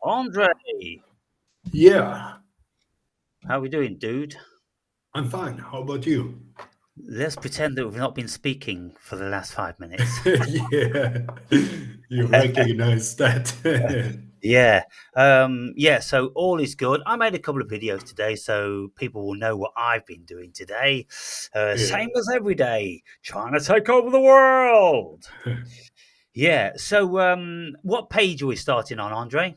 Andree, Yeah, how we doing, dude? I'm fine. How about you? Let's pretend that we've not been speaking for the last 5 minutes. Yeah, you recognize that. Yeah, yeah. So all is good. I made a couple of videos today, so people will know what I've been doing today. Yeah, Same as every day, trying to take over the world. Yeah. So, what page are we starting on, Andre?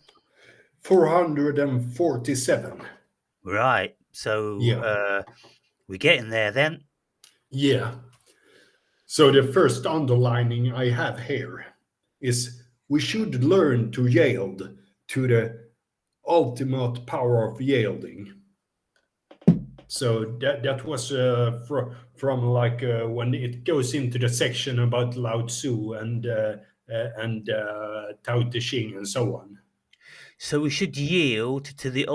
447. Right. So, Yeah, we're getting there then. yeah. So the first underlining I have here is we should learn to yield to the ultimate power of yielding. So that was from like when it goes into the section about Lao Tzu and Tao Te Ching and so on. So we should yield to the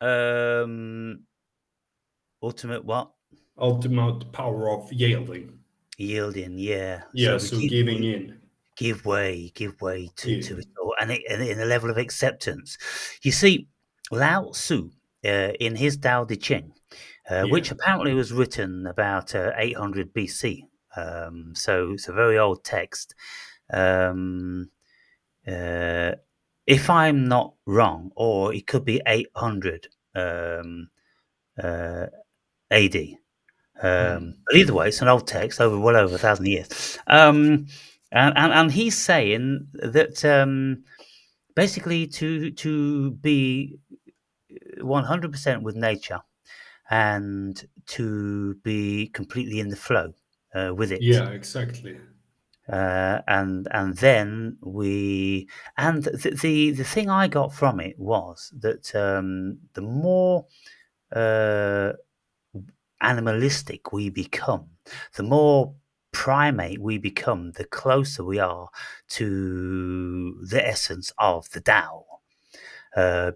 um, ultimate what? Ultimate power of yielding. Yielding, yeah. So Yeah, we so giving we in. give way to Yeah, it all, and in a level of acceptance. You see, Lao Tzu, in his Tao Te Ching, yeah, which apparently was written about 800 BC, so it's a very old text. Um, uh, if I'm not wrong, or it could be 800 uh, AD. mm, But either way, it's an old text over well over 1,000 years. And he's saying that basically to be 100% with nature and to be completely in the flow with it. yeah, exactly. And then the thing I got from it was that the more uh, animalistic we become, the more primate we become, the closer we are to the essence of the Tao.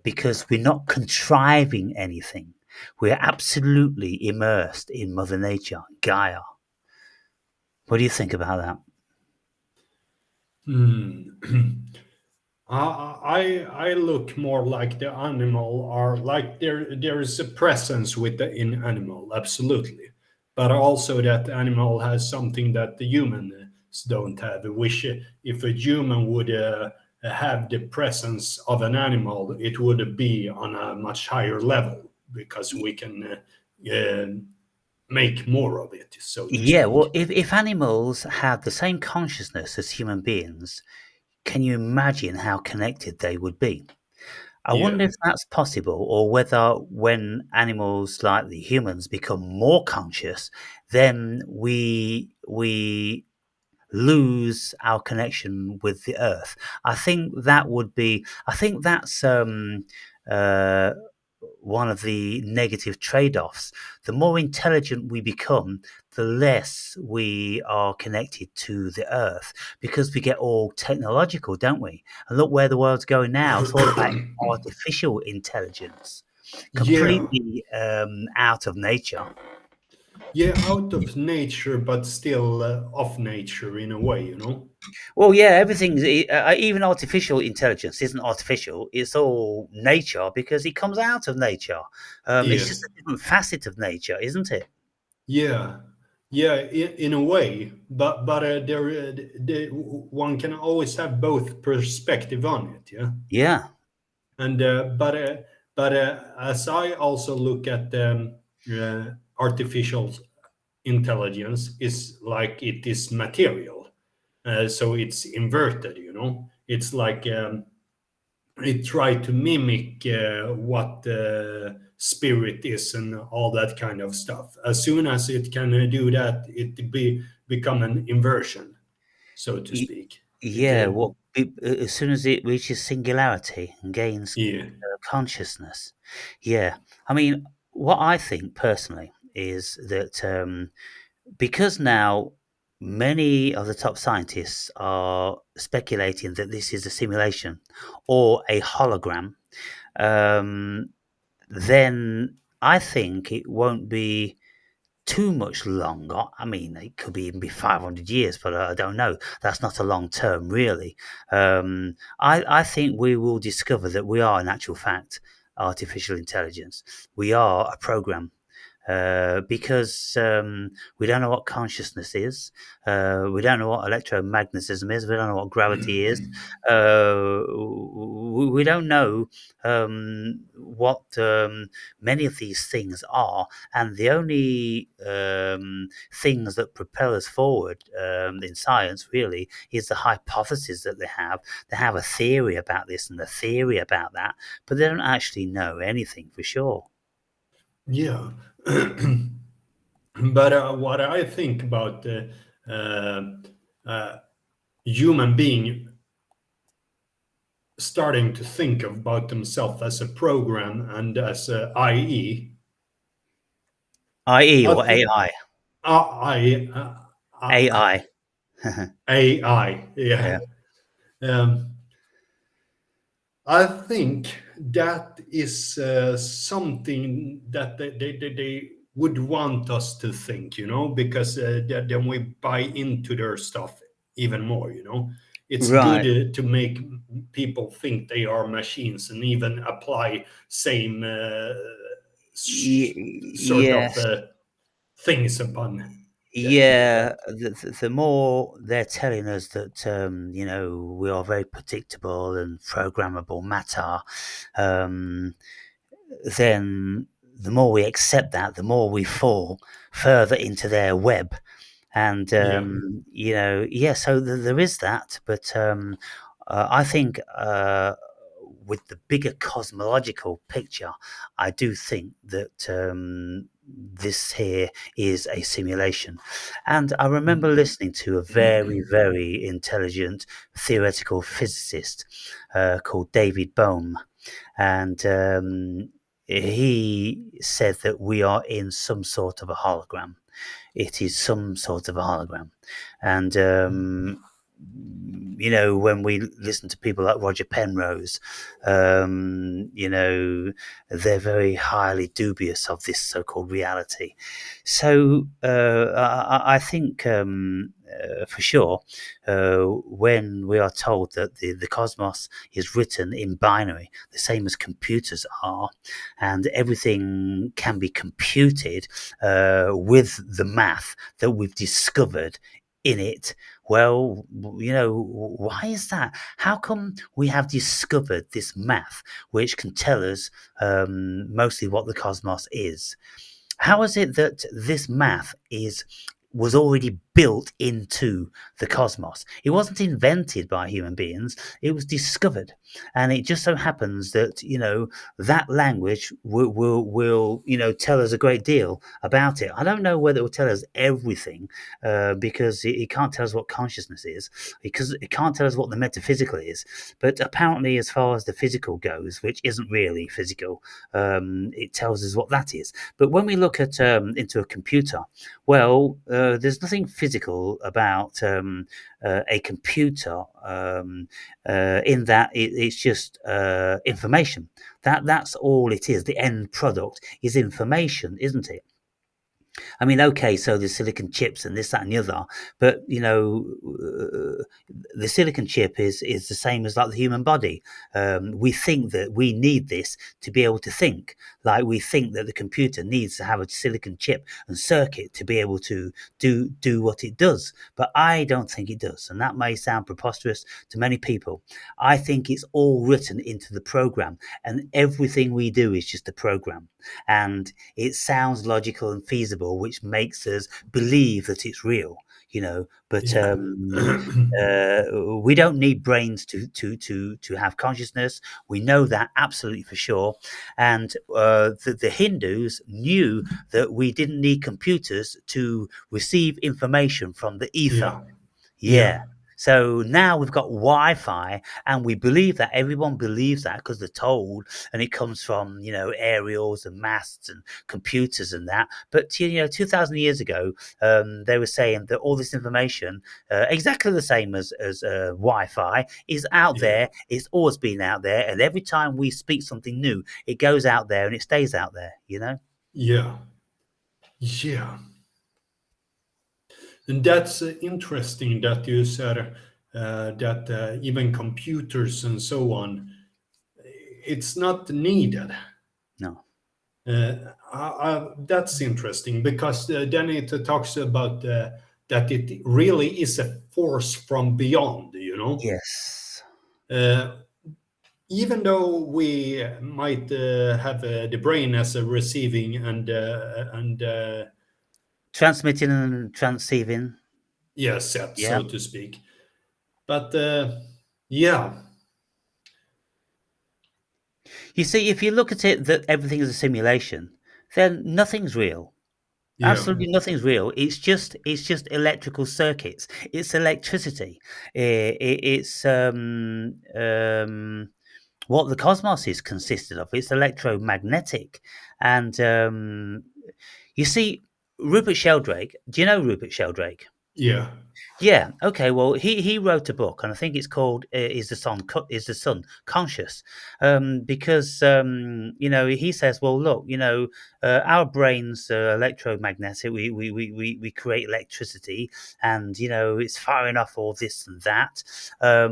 Because we're not contriving anything. We're absolutely immersed in Mother Nature, Gaia. What do you think about that? Mm. I look more like the animal are like there is a presence with the in animal, absolutely, but also that animal has something that the humans don't have, which if a human would have the presence of an animal, it would be on a much higher level because we can make more of it, so to Yeah, well, speak. if animals had the same consciousness as human beings, can you imagine how connected they would be? I Yeah. wonder if that's possible, or whether when animals like the humans become more conscious, then we lose our connection with the earth. I think that would be. I think that's uh, one of the negative trade-offs. The more intelligent we become, the less we are connected to the earth because we get all technological, don't we? And look where the world's going now. It's all about artificial intelligence, Yeah. completely out of nature. Yeah, out of nature, but still of nature in a way, you know? Well, yeah, everything's even artificial intelligence isn't artificial. It's all nature because it comes out of nature. It's Yeah. just a different facet of nature, isn't it? Yeah. Yeah, in a way, but one can always have both perspective on it, yeah. Yeah, And but as I also look at artificial intelligence, is like it is material, so it's inverted, you know. It's like it tried to mimic what spirit is and all that kind of stuff. As soon as it can do that, it become an inversion, so to y- speak. It yeah. As soon as it reaches singularity and gains yeah, consciousness, yeah. I mean, what I think personally is that because now many of the top scientists are speculating that this is a simulation or a hologram, um, then I think it won't be. too much longer. I mean, it could even be 500 years, but I don't know. That's not a long term, really. I think we will discover that we are, in actual fact, artificial intelligence. We are a program because we don't know what consciousness is. We don't know what electromagnetism is. We don't know what gravity is. We don't know what many of these things are. And the only things that propel us forward in science really is the hypothesis that they have. They have a theory about this and a theory about that, but they don't actually know anything for sure. Yeah. But what I think about the uh, human being starting to think about themselves as a program and as a IE, IE I or think AI? I AI. AI, yeah. Yeah. Um, I think that is something that they would want us to think, because then we buy into their stuff even more. It's good Right. to make people think they are machines and even apply same sort of Yes. things upon Yeah. that. The more they're telling us that, we are very predictable and programmable matter, um, then the more we accept that, the more we fall further into their web. And Yeah, yeah, so there is that, but I think with the bigger cosmological picture, I do think that this here is a simulation. And I remember listening to a very, very intelligent theoretical physicist called David Bohm, and he said that we are in some sort of a hologram. It is some sort of a hologram. And, when we listen to people like Roger Penrose, they're very highly dubious of this so called reality. So I think for sure, when we are told that the cosmos is written in binary, the same as computers are, and everything can be computed with the math that we've discovered in it. Well, why is that? How come we have discovered this math which can tell us mostly what the cosmos is? How is it that this math was already built into the cosmos? It wasn't invented by human beings, it was discovered. And it just so happens that, that language will tell us a great deal about it. I don't know whether it will tell us everything, because it can't tell us what consciousness is, because it can't tell us what the metaphysical is. But apparently, as far as the physical goes, which isn't really physical, it tells us what that is. But when we look at into a computer, well, there's nothing physical about a computer, in that it's just information. That's all it is. The end product is information, isn't it? I mean, okay, so there's silicon chips and this, that, and the other, but the silicon chip is the same as like the human body. We think that we need this to be able to think, like we think that the computer needs to have a silicon chip and circuit to be able to do what it does. But I don't think it does, and that may sound preposterous to many people. I think it's all written into the program, and everything we do is just a program, and it sounds logical and feasible, which makes us believe that it's real. But yeah, we don't need brains to have consciousness. We know that absolutely for sure. And the Hindus knew that we didn't need computers to receive information from the ether. yeah, Yeah. yeah, So now we've got Wi-Fi, and we believe that. Everyone believes that because they're told, and it comes from aerials and masts and computers and that. But 2,000 years ago, they were saying that all this information, exactly the same as Wi-Fi, is out yeah, there. It's always been out there, and every time we speak something new, it goes out there and it stays out there. yeah, yeah. And that's interesting that you said that even computers and so on, it's not needed. No. That's interesting because then it talks about that it really is a force from beyond, you know. Yes. Uh, Even though we might have the brain as a receiving and Transmitting and transceiving. yeah, set, Yeah. so to speak, but yeah, You see, if you look at it that everything is a simulation, then nothing's real. yeah, Absolutely nothing's real. It's just electrical circuits. It's electricity. It's what the cosmos is consisted of. It's electromagnetic, and you see, Rupert Sheldrake. Do you know Rupert Sheldrake? yeah, Yeah. Okay. Well, he wrote a book, and I think it's called "Is the Sun Conscious?" Because he says, well, look, our brains are electromagnetic. We create electricity, and it's firing off all this and that.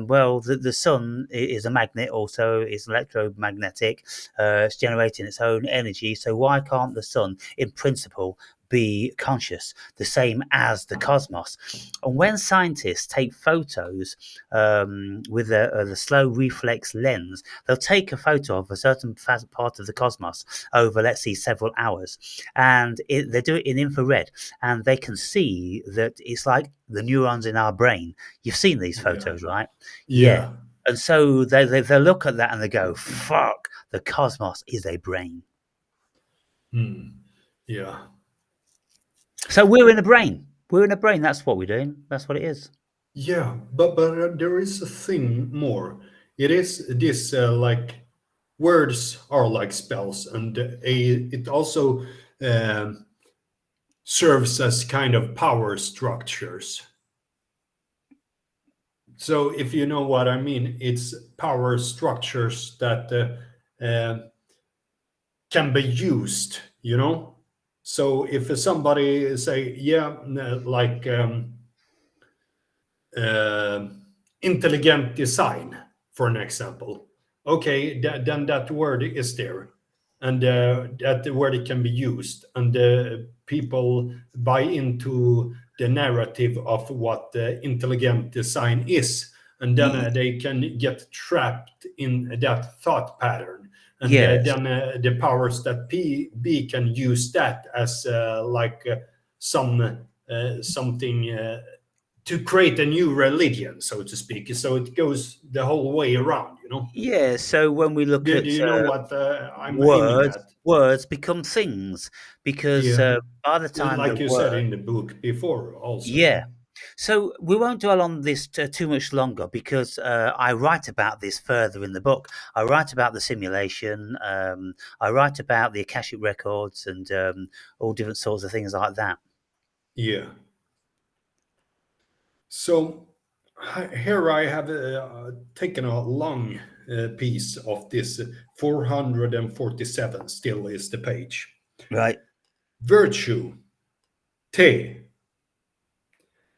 Well, the sun is a magnet, also is electromagnetic. It's generating its own energy. So why can't the sun, in principle, be conscious, the same as the cosmos? And when scientists take photos with the slow reflex lens, they'll take a photo of a certain part of the cosmos over, let's see, several hours, and they do it in infrared, and they can see that it's like the neurons in our brain. You've seen these yeah, photos, right? Yeah. yeah, And so they look at that and they go, "Fuck, the cosmos is a brain." hmm, yeah, So we're in a brain. We're in a brain. That's what we're doing. That's what it is. yeah. But there is a thing more. It is this like words are like spells, and it also um serves as kind of power structures. So if you know what I mean, it's power structures that can be used, you know. So if somebody say, yeah, like uh, intelligent design, for an example, okay, then that word is there, and that word can be used, and people buy into the narrative of what intelligent design is, and then Y- they can get trapped in that thought pattern, and yes. then the powers that be can use that as something to create a new religion, so to speak. So it goes the whole way around, you know. Yeah, so when we look Do at you know what I'm aiming words, at? words become things because Yeah, by the time the like you said word, in the book before, also. yeah. So we won't dwell on this too much longer because I write about this further in the book. I write about the simulation. I write about the Akashic records and all different sorts of things like that. Yeah. So here I have taken a long piece of this 447, still is the page. Right. Virtue, te.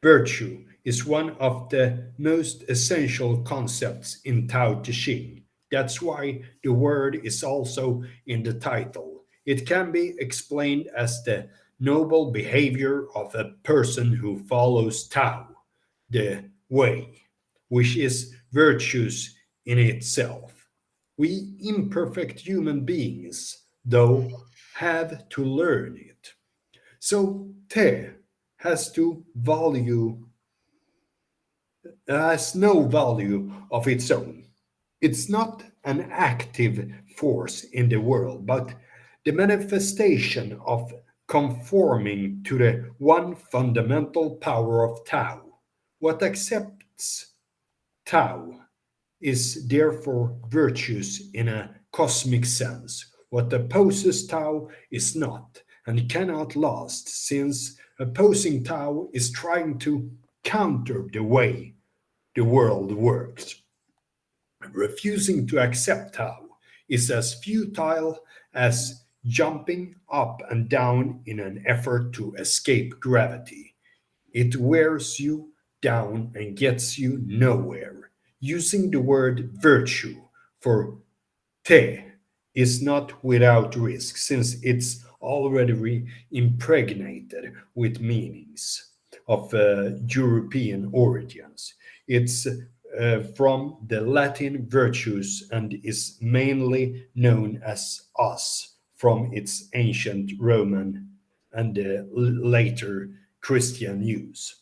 Virtue is one of the most essential concepts in Tao Te Ching. That's why the word is also in the title. It can be explained as the noble behavior of a person who follows Tao, the way, which is virtues in itself. We imperfect human beings, though, have to learn it. So, Te has to value has no value of its own. It's not an active force in the world, but the manifestation of conforming to the one fundamental power of Tao. What accepts Tao is therefore virtuous in a cosmic sense. What opposes Tao is not and cannot last, since opposing Tao is trying to counter the way the world works. Refusing to accept Tao is as futile as jumping up and down in an effort to escape gravity. It wears you down and gets you nowhere. Using the word virtue for te is not without risk, since it's already impregnated with meanings of European origins. It's from the Latin virtus and is mainly known as us from its ancient Roman and later Christian use.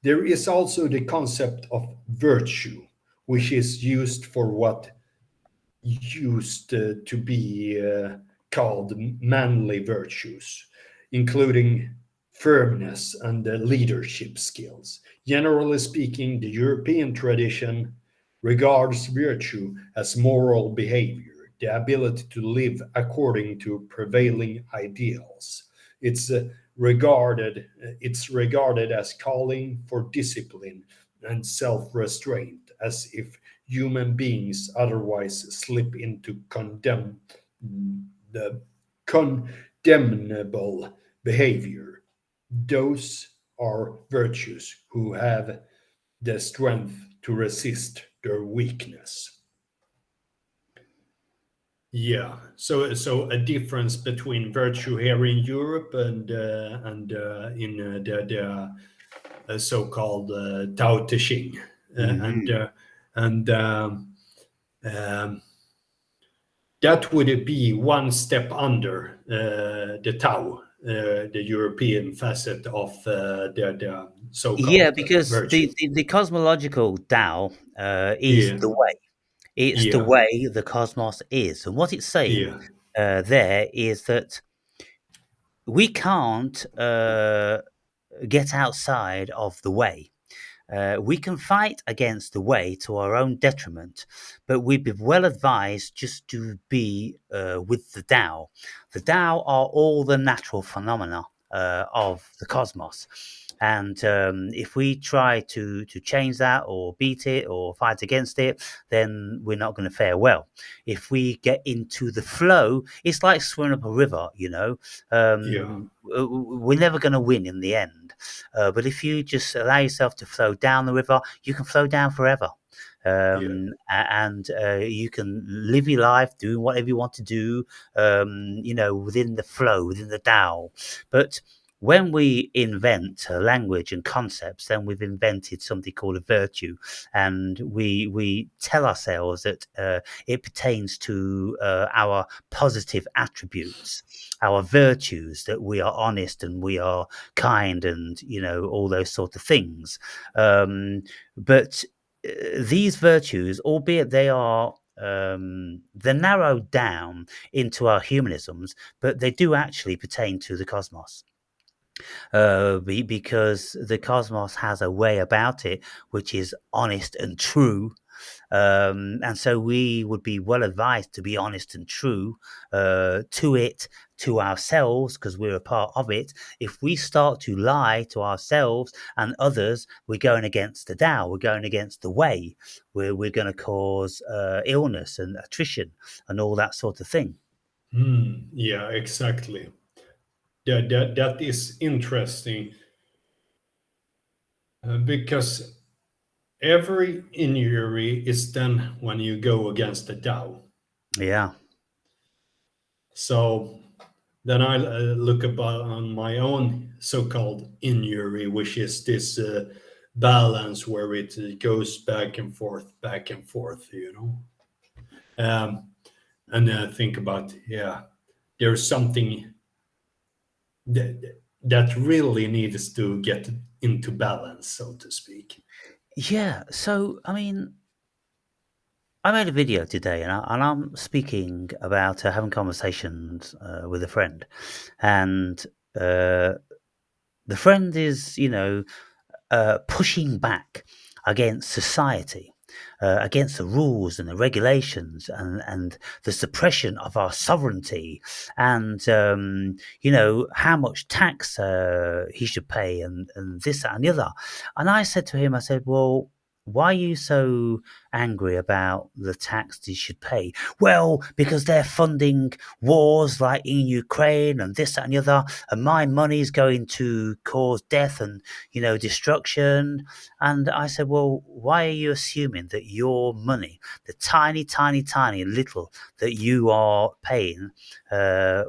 There is also the concept of virtue, which is used for what used to be called manly virtues, including firmness and leadership skills. Generally speaking, the European tradition regards virtue as moral behavior, the ability to live according to prevailing ideals. It's regarded as calling for discipline and self-restraint, as if human beings otherwise slip into the condemnable behavior. Those are virtues who have the strength to resist their weakness. Yeah, so a difference between virtue here in Europe and in the so-called Tao Te Ching, uh, and Hmm. uh, and um, that would be one step under the Tao, the European facet of the Yeah, so-called because virtue. the cosmological Tao is Yeah, the way. It's the yeah, way the cosmos is, and what it's saying yeah. there is that we can't get outside of the way. We can fight against the way to our own detriment, but we'd be well advised just to be with the Tao. The Tao are all the natural phenomena of the cosmos. And if we try to change that or beat it or fight against it, then we're not going to fare well. If we get into the flow, it's like swimming up a river, you know. Yeah, We're never going to win in the end. But if you just allow yourself to flow down the river, you can flow down forever. yeah. And you can live your life doing whatever you want to do, within the flow, within the Tao. But when we invent language and concepts, then we've invented something called a virtue, and we tell ourselves that it pertains to our positive attributes, our virtues, that we are honest and we are kind, and all those sort of things. But these virtues, albeit they're narrowed down into our humanisms, but they do actually pertain to the cosmos, because the cosmos has a way about it which is honest and true, and so we would be well advised to be honest and true to it, to ourselves, because we're a part of it. If we start to lie to ourselves and others, we're going against the Tao, we're going against the way, we're going to cause illness and attrition and all that sort of thing. Yeah, exactly. That is interesting because every injury is done when you go against the Tao. Yeah. So then I look about on my own so-called injury, which is this balance where it goes back and forth, you know. And think about, yeah, there's something that really needs to get into balance, so to speak. Yeah, so I mean, I made a video today, and I'm speaking about having conversations with a friend, and uh, the friend is, pushing back against society, against the rules and the regulations, and the suppression of our sovereignty, and how much tax he should pay, and this, that, and the other. And I said to him, I said, well, why are you so angry about the tax they should pay. Well, because they're funding wars like in Ukraine and this, that, and the other, and my money's going to cause death and, destruction. And I said, well, why are you assuming that your money, the tiny, tiny, tiny little that you are paying,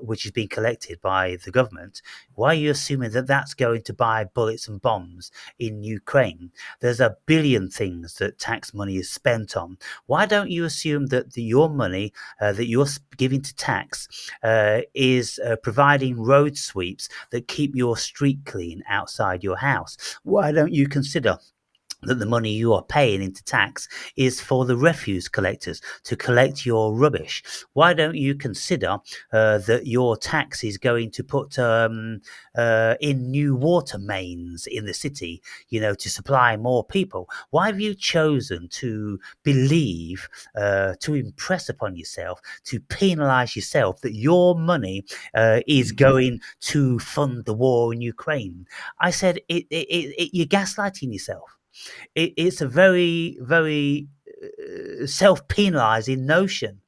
which is being collected by the government, why are you assuming that that's going to buy bullets and bombs in Ukraine? There's a billion things that tax money is spent on. Why don't you assume that your money that you're giving to tax is providing road sweeps that keep your street clean outside your house? Why don't you consider that the money you are paying into tax is for the refuse collectors to collect your rubbish? Why don't you consider that your tax is going to put in new water mains in the city, to supply more people? Why have you chosen to believe, to impress upon yourself, to penalise yourself that your money is going to fund the war in Ukraine? I said, you're gaslighting yourself. It's a very, very self-penalizing notion.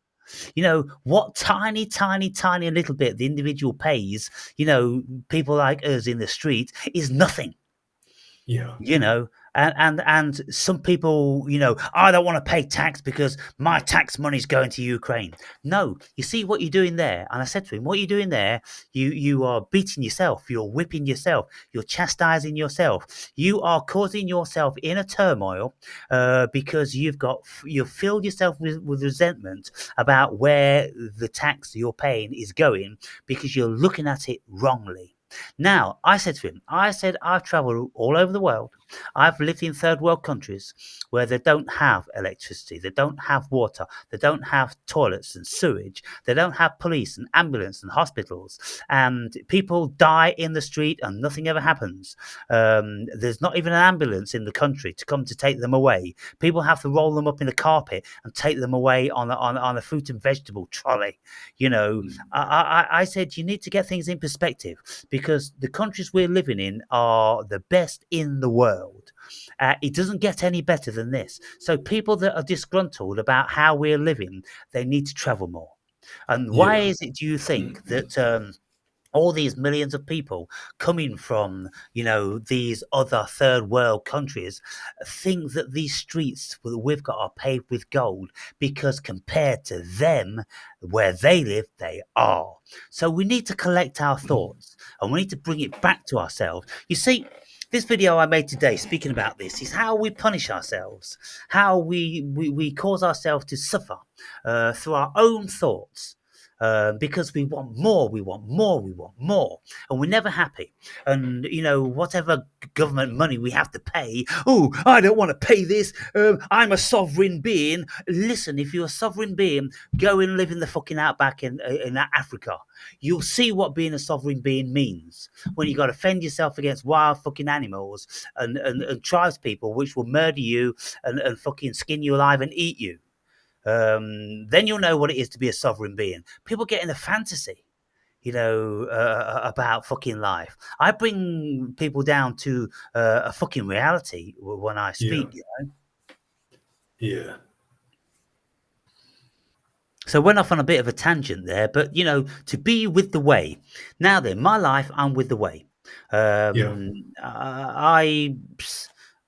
What tiny, tiny, tiny little bit the individual pays, people like us in the street, is nothing. Yeah. And some people, I don't want to pay tax because my tax money's going to Ukraine. No, you see what you're doing there. And I said to him, what you're doing there, you are beating yourself, you're whipping yourself, you're chastising yourself, you are causing yourself inner turmoil, because you've filled yourself with resentment about where the tax you're paying is going, because you're looking at it wrongly. Now, I said to him, I've traveled all over the world. I've lived in third world countries where they don't have electricity, they don't have water, they don't have toilets and sewage, they don't have police and ambulance and hospitals, and people die in the street and nothing ever happens. There's not even an ambulance in the country to come to take them away. People have to roll them up in a carpet and take them away on a fruit and vegetable trolley. I said, you need to get things in perspective, because the countries we're living in are the best in the world. It doesn't get any better than this. So people that are disgruntled about how we're living, they need to travel more. And why Yeah. is it, do you think, that all these millions of people coming from, these other third world countries think that these streets that we've got are paved with gold, because compared to them, where they live, they are. So we need to collect our thoughts and we need to bring it back to ourselves. You see, this video I made today speaking about this is how we punish ourselves, how we cause ourselves to suffer through our own thoughts, because we want more, we want more, we want more, and we're never happy. And whatever government money we have to pay, oh, I don't want to pay this. I'm a sovereign being. Listen, if you're a sovereign being, go and live in the fucking outback in Africa. You'll see what being a sovereign being means, when you got to fend yourself against wild fucking animals and tribes people which will murder you and fucking skin you alive and eat you. Then you'll know what it is to be a sovereign being. People get in a fantasy, about fucking life. I bring people down to a fucking reality when I Yeah. speak. Yeah. So I went off on a bit of a tangent there, but to be with the way. Now then, my life, I'm with the way. Yeah.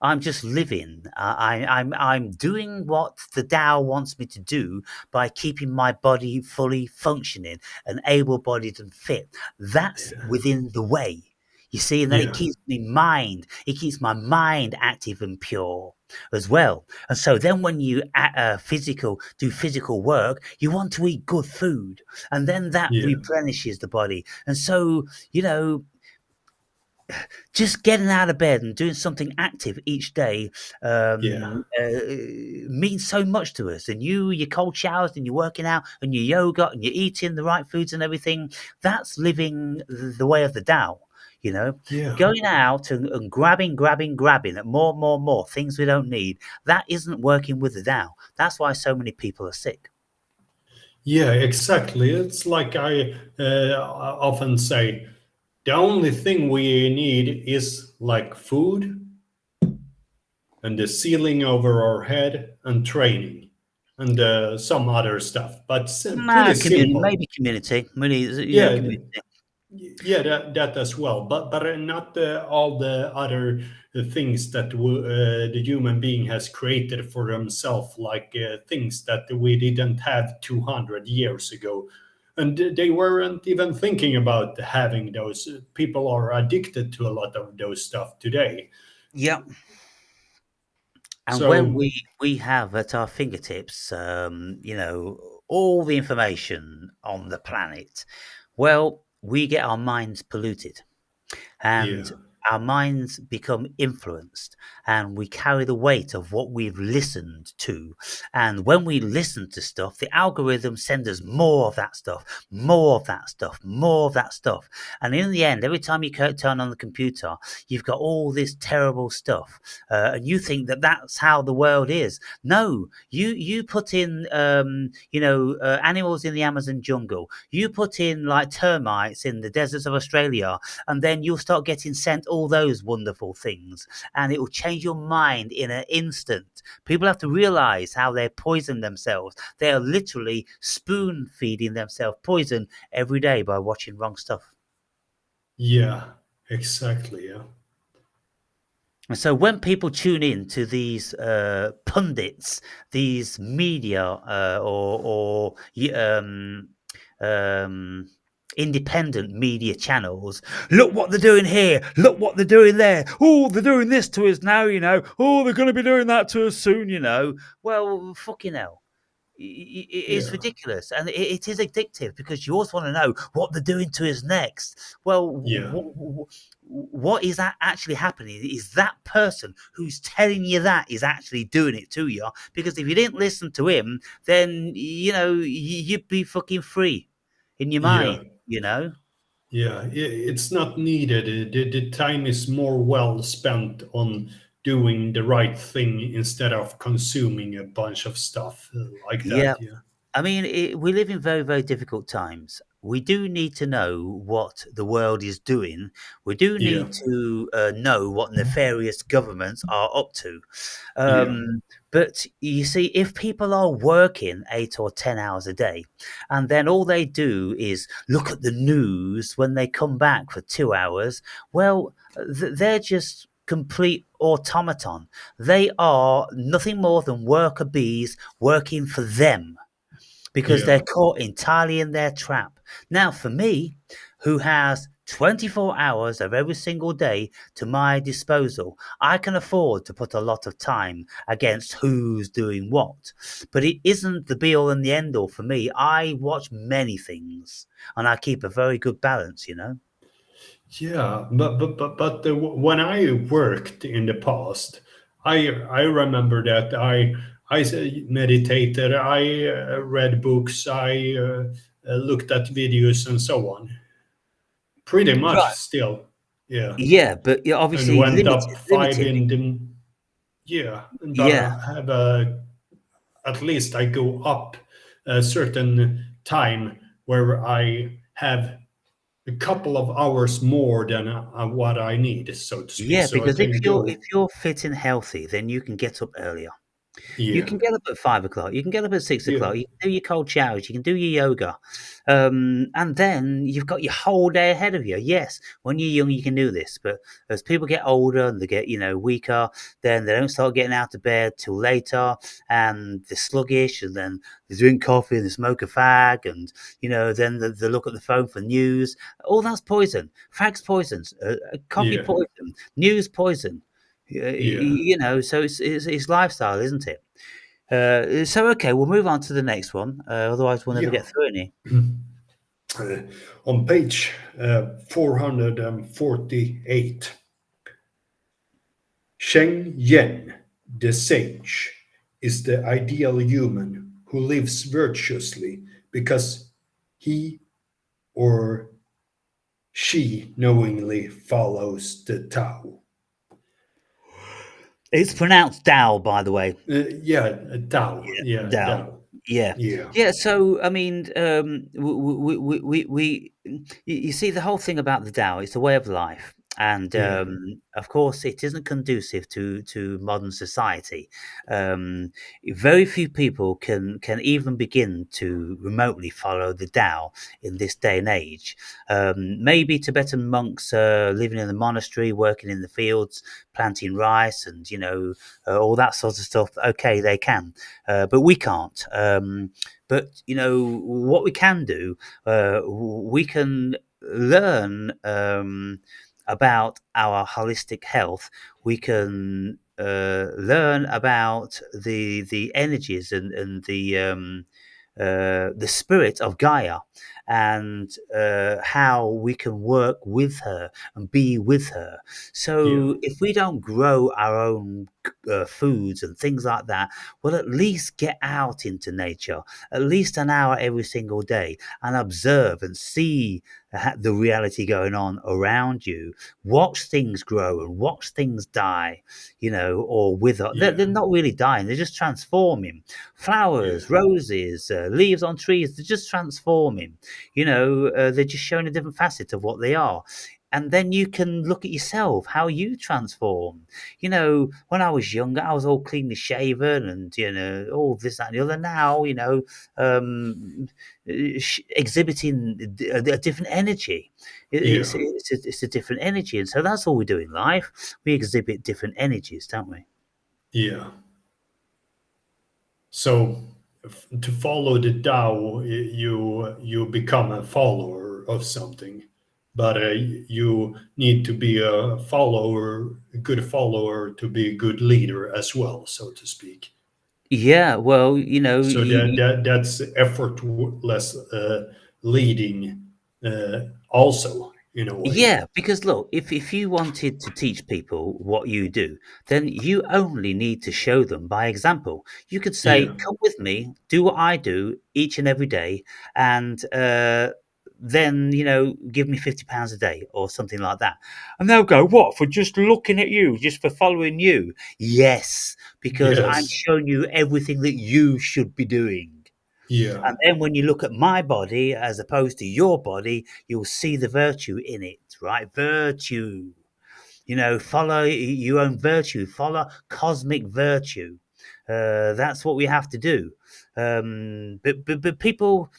I'm just living. I'm doing what the Tao wants me to do by keeping my body fully functioning and able-bodied and fit. That's within the way. You see, and then Yeah. it keeps my mind active and pure as well. And so then when you do physical work, you want to eat good food, and then that Yeah. replenishes the body. And so, just getting out of bed and doing something active each day Yeah. means so much to us. And your cold showers and your working out and your yoga and your eating the right foods and everything, that's living the way of the Tao. Yeah. Going out and grabbing at more things we don't need, that isn't working with the Tao. That's why so many people are sick. Yeah, exactly. It's like I often say, the only thing we need is like food, and the ceiling over our head, and training, and some other stuff, but pretty simple. Maybe community. Maybe, yeah, Yeah, community. yeah, that as well, but not all the other things that the human being has created for himself, like things that we didn't have 200 years ago, and they weren't even thinking about having those. People are addicted to a lot of those stuff today. Yeah. And when So we have at our fingertips, all the information on the planet, well, we get our minds polluted. And yeah, our minds become influenced and we carry the weight of what we've listened to. And when we listen to stuff, the algorithm sends us more of that stuff, more of that stuff, more of that stuff. And in the end, every time you turn on the computer, you've got all this terrible stuff. And you think that that's how the world is. No, you put in, animals in the Amazon jungle. You put in like termites in the deserts of Australia, and then you'll start getting sent all those wonderful things, and it will change your mind in an instant. People have to realize how they poison themselves. They are literally spoon feeding themselves poison every day by watching wrong stuff. yeah, exactly, yeah, And so when people tune in to these pundits, these media, um, independent media channels, look what they're doing here, look what they're doing there. Oh, they're doing this to us now, you know. Oh, they're going to be doing that to us soon, you know. Well, fucking hell. It's yeah, ridiculous, and it is addictive because you always want to know what they're doing to us next. Well, yeah, what is that actually happening? Is that person who's telling you that is actually doing it to you? Because if you didn't listen to him, then you'd be fucking free in your mind. yeah. You know. Yeah, it's not needed. The time is more well spent on doing the right thing instead of consuming a bunch of stuff like Yeah. that. Yeah, I mean, we live in very, very difficult times. We do need to know what the world is doing. We do yeah, need to know what nefarious governments are up to. yeah, But you see, if people are working 8 or 10 hours a day, and then all they do is look at the news when they come back for 2 hours, well, they're just complete automaton. They are nothing more than worker bees working for them because yeah, they're caught entirely in their trap. Now, for me, who has 24 hours of every single day to my disposal, I can afford to put a lot of time against who's doing what. But it isn't the be all and the end all for me. I watch many things and I keep a very good balance, you know? yeah. But when I worked in the past, I remember that meditated, I read books, I looked at videos and so on. Pretty much Right. still, yeah. Yeah, but And obviously went limited, up five limited. in the, yeah, but Yeah, I have a, at least I go up a certain time where I have a couple of hours more than what I need, so to speak. yeah, So I because if can you're if go, you're fit and healthy, then you can get up earlier. You yeah, can get up at 5 o'clock. You can get up at six yeah, o'clock. You can do your cold showers. You can do your yoga, and then you've got your whole day ahead of you. Yes, when you're young, you can do this, but as people get older and they get weaker, then they don't start getting out of bed till later, and they're sluggish, and then they drink coffee and they smoke a fag, and then they look at the phone for news. All that's poison. Fag's poison. Coffee yeah, poison. News poison. yeah, So it's lifestyle, isn't it? So okay, we'll move on to the next one. Otherwise, we'll never yeah. get through any. Uh, on page 448, Sheng Yen, the sage, is the ideal human who lives virtuously because he or she knowingly follows the Tao. It's pronounced Tao, by the way. Yeah, Tao. Yeah, Yeah, Tao. Tao. Yeah, Yeah, yeah. So I mean, we you see the whole thing about the Tao. It's a way of life, And Yeah. of course, it isn't conducive to modern society. Um, Very few people can even begin to remotely follow the Tao in this day and age. Maybe Tibetan monks living in the monastery, working in the fields, planting rice, and all that sort of stuff. Okay, they can, but we can't. But what we can do, we can learn about our holistic health. We can learn about the energies and the spirit of Gaia, and how we can work with her and be with her. Yeah. So if we don't grow our own foods and things like that, well, at least get out into nature, at least an hour every single day, and observe and see the reality going on around you. Watch things grow and watch things die, or wither. They're Yeah. not really dying, they're just transforming. Yeah. Flowers, roses, leaves on trees, they're just transforming. They're just showing a different facet of what they are. And then you can look at yourself, how you transform. When I was younger, I was all cleanly shaven and, all this, that, and the other. Now, um, exhibiting a different energy. Yeah. It's a different energy. And so that's all we do in life. We exhibit different energies, don't we? Yeah. So to follow the Tao, you become a follower of something, but you need to be a follower, a good follower, to be a good leader as well, so to speak. Yeah, well, So that's effortless leading, also in a way. yeah, because look, if you wanted to teach people what you do, then you only need to show them by example. You could say, Yeah. "Come with me, do what I do each and every day, and then give me £50 a day or something like that." And they'll go, "What, for just looking at you, just for following you?" Yes, because I'm Yes. showing you everything that you should be doing. Yeah. And then when you look at my body as opposed to your body, you'll see the virtue in it, right? Virtue. Follow your own virtue, follow cosmic virtue. That's what we have to do. But people,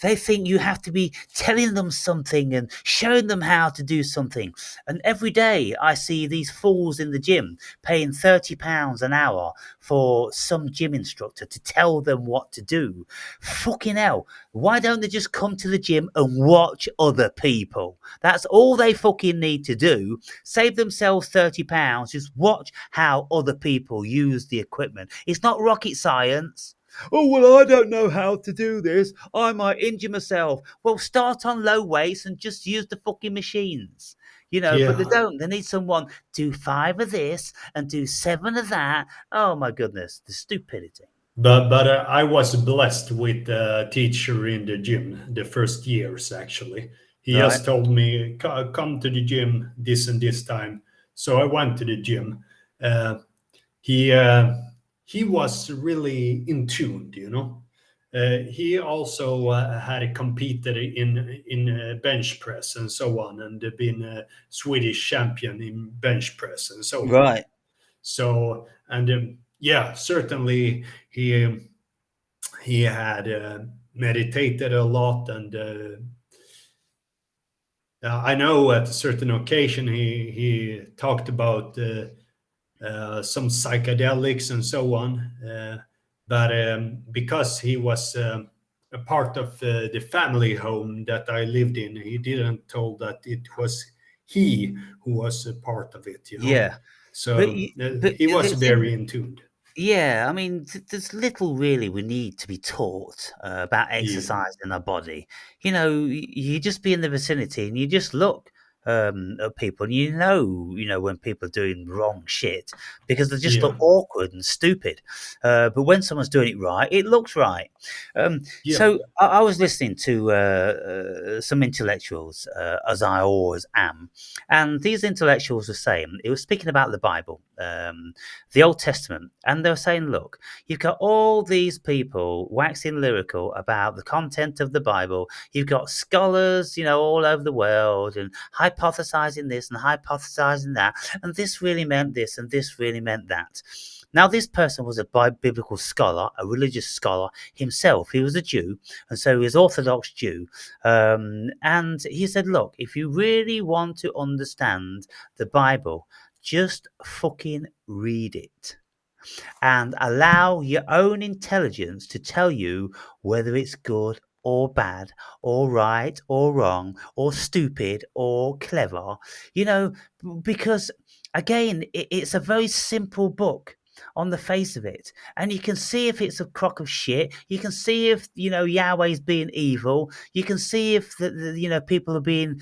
they think you have to be telling them something and showing them how to do something. And every day I see these fools in the gym paying £30 an hour for some gym instructor to tell them what to do. Fucking hell. Why don't they just come to the gym and watch other people? That's all they fucking need to do. Save themselves £30. Just watch how other people use the equipment. It's not rocket science. Oh, well, I don't know how to do this. I might injure myself. Well, start on low weights and just use the fucking machines. But they Yeah. don't. They need someone do 5 of this and do 7 of that. Oh my goodness, the stupidity. But I was blessed with a teacher in the gym the first years. Actually, he Right? just told me, Come to the gym this and this time." So I went to the gym. Uh, he uh, he was really in tune, you know. He also had competed in bench press and so on, and been a Swedish champion in bench press and so on. Right. So, and yeah, certainly he had meditated a lot, and I know at a certain occasion he talked about some psychedelics and so on. But because he was a part of the family home that I lived in, he didn't told that it was he who was a part of it, you know. Yeah. But So but he was the thing. very in tune. Yeah, I mean, there's little really we need to be taught about Yeah, exercise in our body. You just be in the vicinity and you just look at people, and when people are doing wrong shit because they just yeah, look awkward and stupid. But when someone's doing it right, it looks right. yeah, So I was listening to some intellectuals, as I always am, and these intellectuals were saying it was speaking about the Bible. The Old Testament, and they were saying, look, you've got all these people waxing lyrical about the content of the Bible. You've got scholars, all over the world, and high hypothesizing this and hypothesizing that, and this really meant this and this really meant that. Now, this person was a biblical scholar, a religious scholar himself. He was a Jew, and so he was Orthodox Jew. And he said, look, if you really want to understand the Bible, just fucking read it and allow your own intelligence to tell you whether it's good or bad or right or wrong or stupid or clever, you know, because again, it's a very simple book on the face of it, and you can see if it's a crock of shit. You can see if Yahweh's being evil. You can see if people are being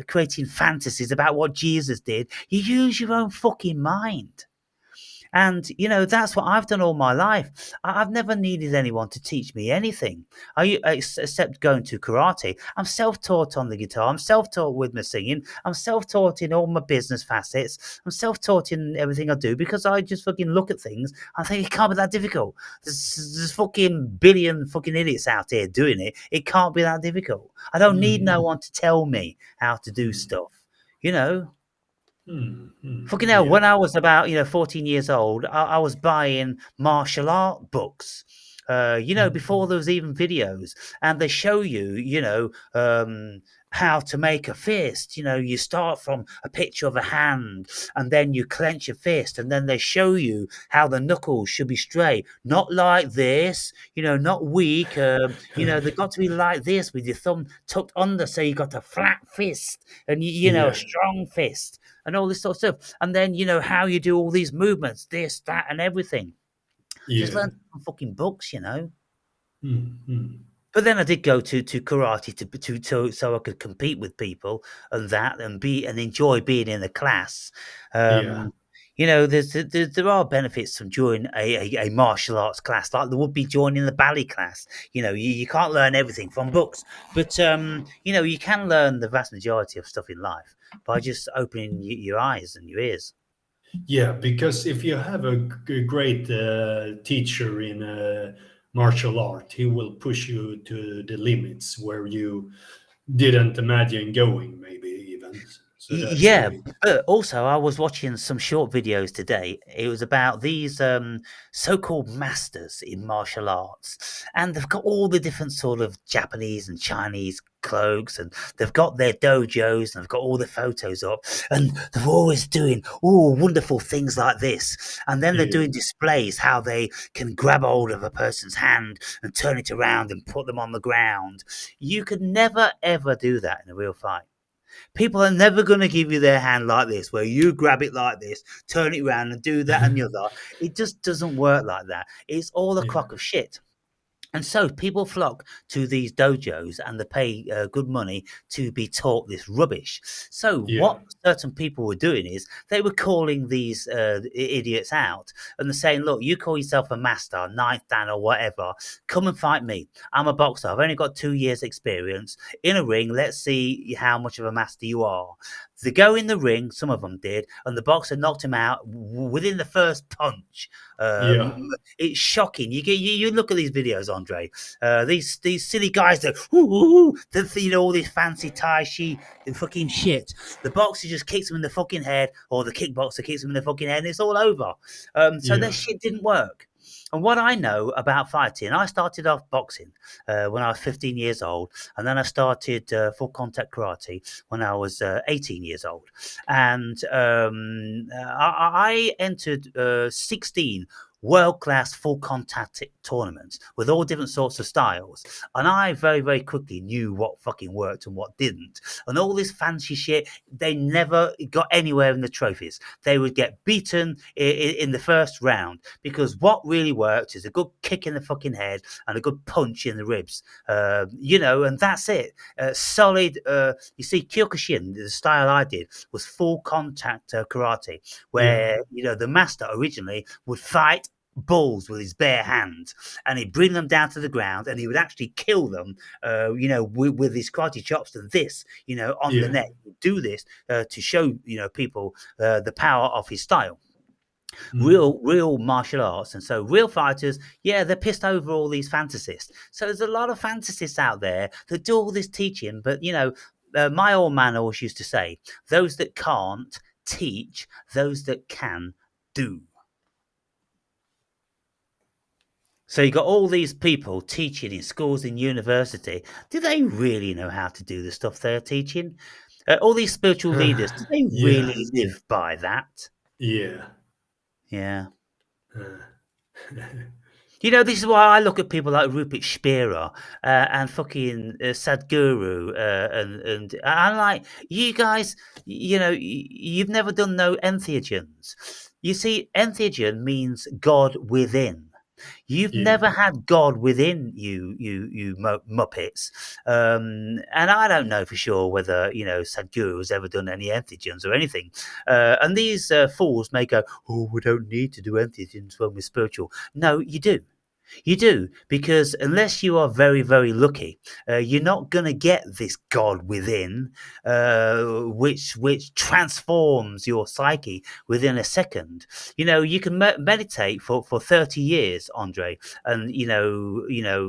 creating fantasies about what Jesus did. You use your own fucking mind. And, that's what I've done all my life. I've never needed anyone to teach me anything. Except going to karate. I'm self-taught on the guitar. I'm self-taught with my singing. I'm self-taught in all my business facets. I'm self-taught in everything I do because I just fucking look at things. I think it can't be that difficult. There's fucking billion fucking idiots out there doing it. It can't be that difficult. I don't need no one to tell me how to do stuff. You know? Fucking hell, Yeah. when I was about, 14 years old, I was buying martial art books, before there was even videos. And they show you, how to make a fist. You start from a picture of a hand and then you clench your fist. And then they show you how the knuckles should be straight, not like this, not weak. They've got to be like this with your thumb tucked under. So you got a flat fist and, a Yeah. strong fist and all this sort of stuff. And then, how you do all these movements, this, that, and everything. Just Yeah. learn from fucking books. Mm. But then I did go to karate so I could compete with people and that and enjoy being in the class. Yeah. Um, there are benefits from joining a martial arts class, like there would be joining the ballet class. You can't learn everything from books, but you can learn the vast majority of stuff in life by just opening your eyes and your ears. Yeah, because if you have a great teacher in martial art, he will push you to the limits where you didn't imagine going, maybe even. So that's Yeah, great. but also I was watching some short videos today. It was about these so-called masters in martial arts, and they've got all the different sort of Japanese and Chinese cloaks, and they've got their dojos, and they've got all the photos up, and they're always doing wonderful things like this, and then they're Yeah. doing displays how they can grab hold of a person's hand and turn it around and put them on the ground. You could never ever do that in a real fight. People are never going to give you their hand like this, where you grab it like this, turn it around, and do that and the other. It just doesn't work like that. It's all a Yeah. crock of shit. And so people flock to these dojos and they pay good money to be taught this rubbish. So Yeah. what certain people were doing is they were calling these idiots out and they're saying, look, you call yourself a master, ninth dan or whatever, come and fight me. I'm a boxer. I've only got 2 years experience in a ring. Let's see how much of a master you are. They go in the ring, some of them did, and the boxer knocked him out within the first punch. Yeah. It's shocking. You look at these videos, Andre. These silly guys that all this fancy tai chi and fucking shit. The boxer just kicks him in the fucking head, or the kickboxer kicks him in the fucking head, and it's all over. So that Yeah. shit didn't work. And what I know about fighting, I started off boxing when I was 15 years old, and then I started full contact karate when I was 18 years old. And I entered 16 world class full contact tournaments with all different sorts of styles. And I very, very quickly knew what fucking worked and what didn't. And all this fancy shit, they never got anywhere in the trophies. They would get beaten in the first round because what really worked is a good kick in the fucking head and a good punch in the ribs. And that's it. Solid. You see, Kyokushin, the style I did, was full contact karate, Yeah. where the master originally would fight bulls with his bare hands and he'd bring them down to the ground and he would actually kill them with his karate chops and this on the Yeah. neck. He'd do this to show people the power of his style. Mm. Real martial arts, and so real fighters, yeah, they're pissed over all these fantasists. So there's a lot of fantasists out there that do all this teaching, but my old man always used to say, those that can't teach, those that can do. So you got all these people teaching in schools and university. Do they really know how to do the stuff they're teaching? All these spiritual leaders, do they Yeah, really live by that? yeah. Yeah. Uh, You know, this is why I look at people like Rupert Spira and fucking Sadhguru, and I'm like, you guys, you've never done no entheogens. You see, entheogen means God within. You've yeah. never had God within you, muppets. And I don't know for sure whether Sadhguru has ever done any entheogens or anything. And these fools may go, "Oh, we don't need to do entheogens when we're spiritual." No, you do. You do, because unless you are very, very lucky, you're not going to get this God within, which transforms your psyche within a second. You can meditate for 30 years, Andre, and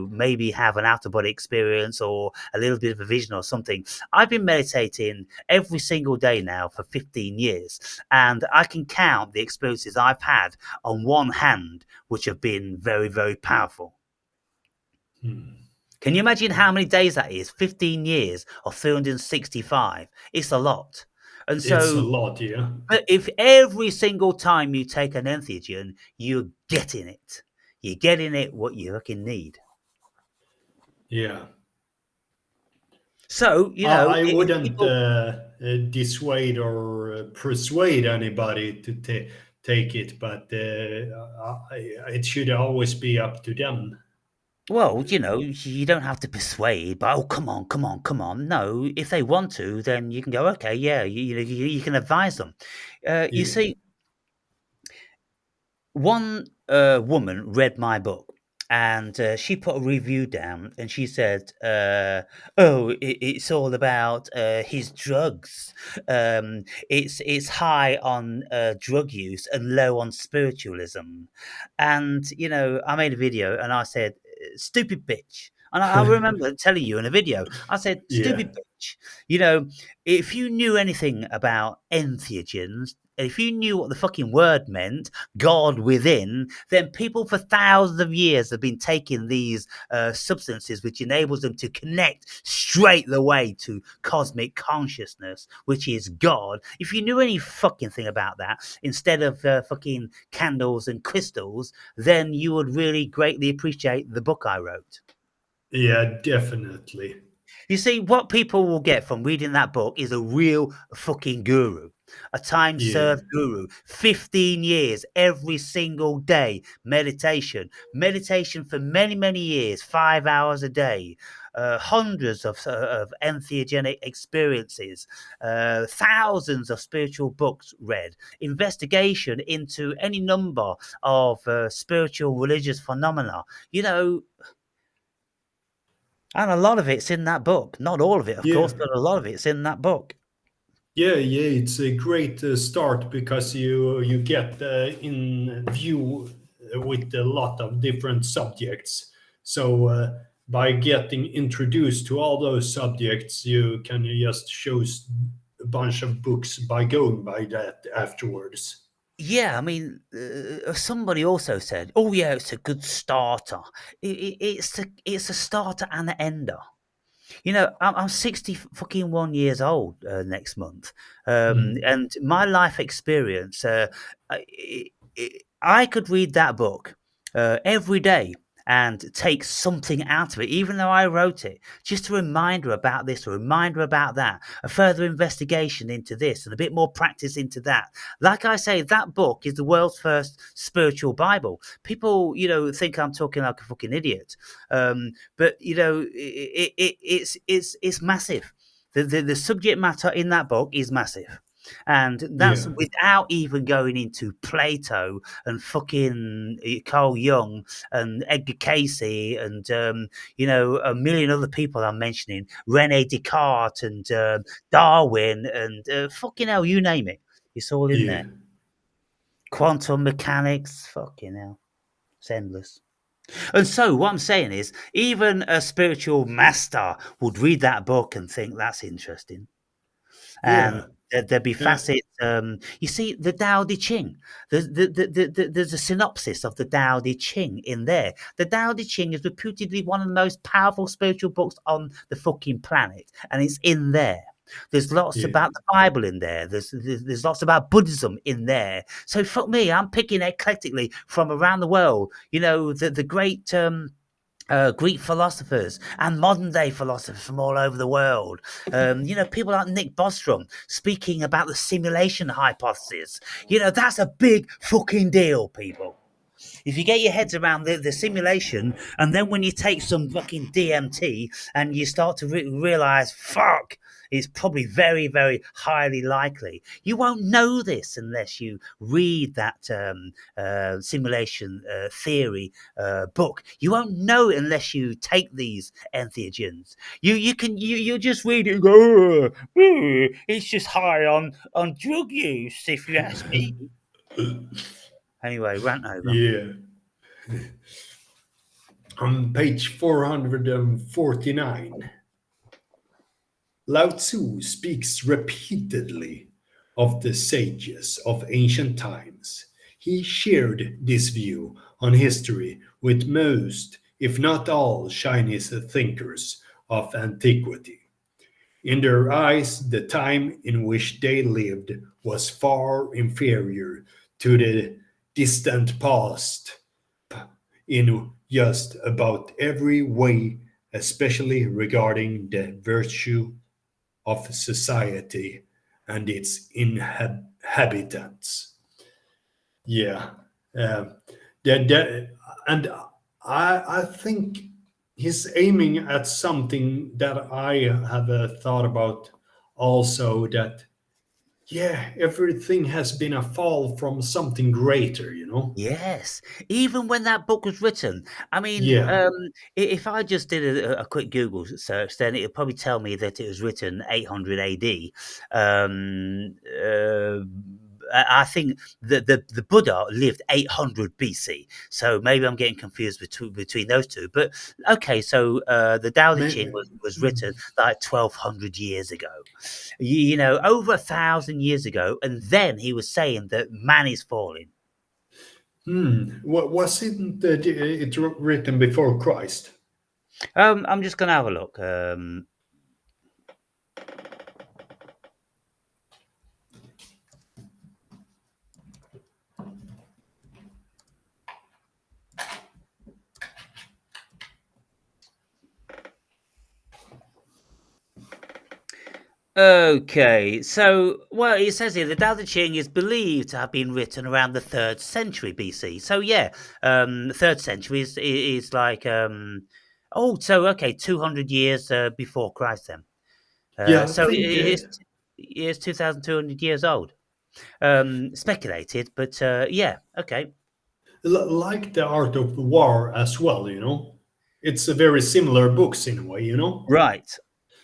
maybe have an out of body experience or a little bit of a vision or something. I've been meditating every single day now for 15 years, and I can count the experiences I've had on one hand, which have been very, very powerful. Hmm. Can you imagine how many days that is? 15 years of 365. It's a lot. And It's a so, lot, yeah. but if every single time you take an entheogen, you're getting it. You're getting it what you fucking need. Yeah. So, I if wouldn't people, dissuade or persuade anybody to take it, but it should always be up to them. well, you don't have to persuade, but oh, come on, come on, come on. No, if they want to, then you can go, okay, yeah, you can advise them. You Yeah. see, one woman read my book and she put a review down and she said, oh, it's all about his drugs. It's high on drug use and low on spiritualism. And, I made a video and I said, stupid bitch. And I remember telling you in a video, I said, Yeah. stupid bitch. You know, if you knew anything about entheogens, if you knew what the fucking word meant, God within, then people for thousands of years have been taking these substances, which enables them to connect straight away to cosmic consciousness, which is God. If you knew any fucking thing about that, instead of fucking candles and crystals, then you would really greatly appreciate the book I wrote. Yeah, definitely. You see, what people will get from reading that book is a real fucking guru, a time Yeah. served guru. 15 years, every single day, meditation for many, many years, 5 hours a day. Hundreds of entheogenic experiences, thousands of spiritual books read, investigation into any number of spiritual religious phenomena. You know, and a lot of it's in that book. Not all of it, of Yeah. course, but a lot of it's in that book. Yeah, yeah, it's a great start because you get in view with a lot of different subjects. So by getting introduced to all those subjects, you can just choose a bunch of books by going by that afterwards. Yeah, I mean, somebody also said, "Oh, yeah, it's a good starter. It's a starter and an ender." I'm 60 fucking 1 years old next month, Mm. and my life experience. I, I could read that book every day and take something out of it, even though I wrote it. Just a reminder about this, a reminder about that, a further investigation into this, and a bit more practice into that. Like I say, that book is the world's first spiritual Bible. People, think I'm talking like a fucking idiot. But it's massive. The subject matter in that book is massive, and that's Yeah, without even going into Plato and fucking Carl Jung and Edgar Casey and a million other people I'm mentioning, Rene Descartes and Darwin and fucking hell, you name it, it's all in yeah. there. Quantum mechanics, fucking hell, it's endless. And so what I'm saying is, even a spiritual master would read that book and think that's interesting. And Yeah. there'd be Uh, facets. You see, the Tao Te Ching. There's a synopsis of the Tao Te Ching in there. The Tao Te Ching is reputedly one of the most powerful spiritual books on the fucking planet, and it's in there. There's lots yeah. about the Bible in there. There's lots about Buddhism in there. So fuck me, I'm picking eclectically from around the world. You know, the great Greek philosophers and modern day philosophers from all over the world. You know, people like Nick Bostrom speaking about the simulation hypothesis. You know, that's a big fucking deal, people. If you get your heads around the simulation, and then when you take some fucking DMT and you start to realize, fuck, it's probably very, very highly likely. You won't know this unless you read that simulation theory book. You won't know it unless you take these entheogens. You just read it and go, it's just high on drug use, if you ask me. Anyway, rant over. Yeah. On page 449, Lao Tzu speaks repeatedly of the sages of ancient times. He shared this view on history with most, if not all, Chinese thinkers of antiquity. In their eyes, the time in which they lived was far inferior to the distant past in just about every way, especially regarding the virtue of society and its inhabitants. Yeah, uh, and I think he's aiming at something that I have thought about also. That yeah, everything has been a fall from something greater. You know. Yes, even when that book was written. I mean, Yeah. if I just did a quick Google search, then it would probably tell me that it was written 800 AD. I think the Buddha lived 800 BC, so maybe I'm getting confused between those two. But okay, so the Tao Te Ching was written like 1200 years ago. You know, over 1,000 years ago, and then he was saying that man is falling. What wasn't it written before Christ? I'm just gonna have a look. Okay, so well, it says here the Tao Te Ching is believed to have been written around the third century BC. So yeah, the third century is like oh, so okay, 200 years before Christ then. Yeah, I So think it is 2,200 years old. Speculated, but yeah, okay, like the Art of War as well. You know, it's a very similar books in a way. You know, right,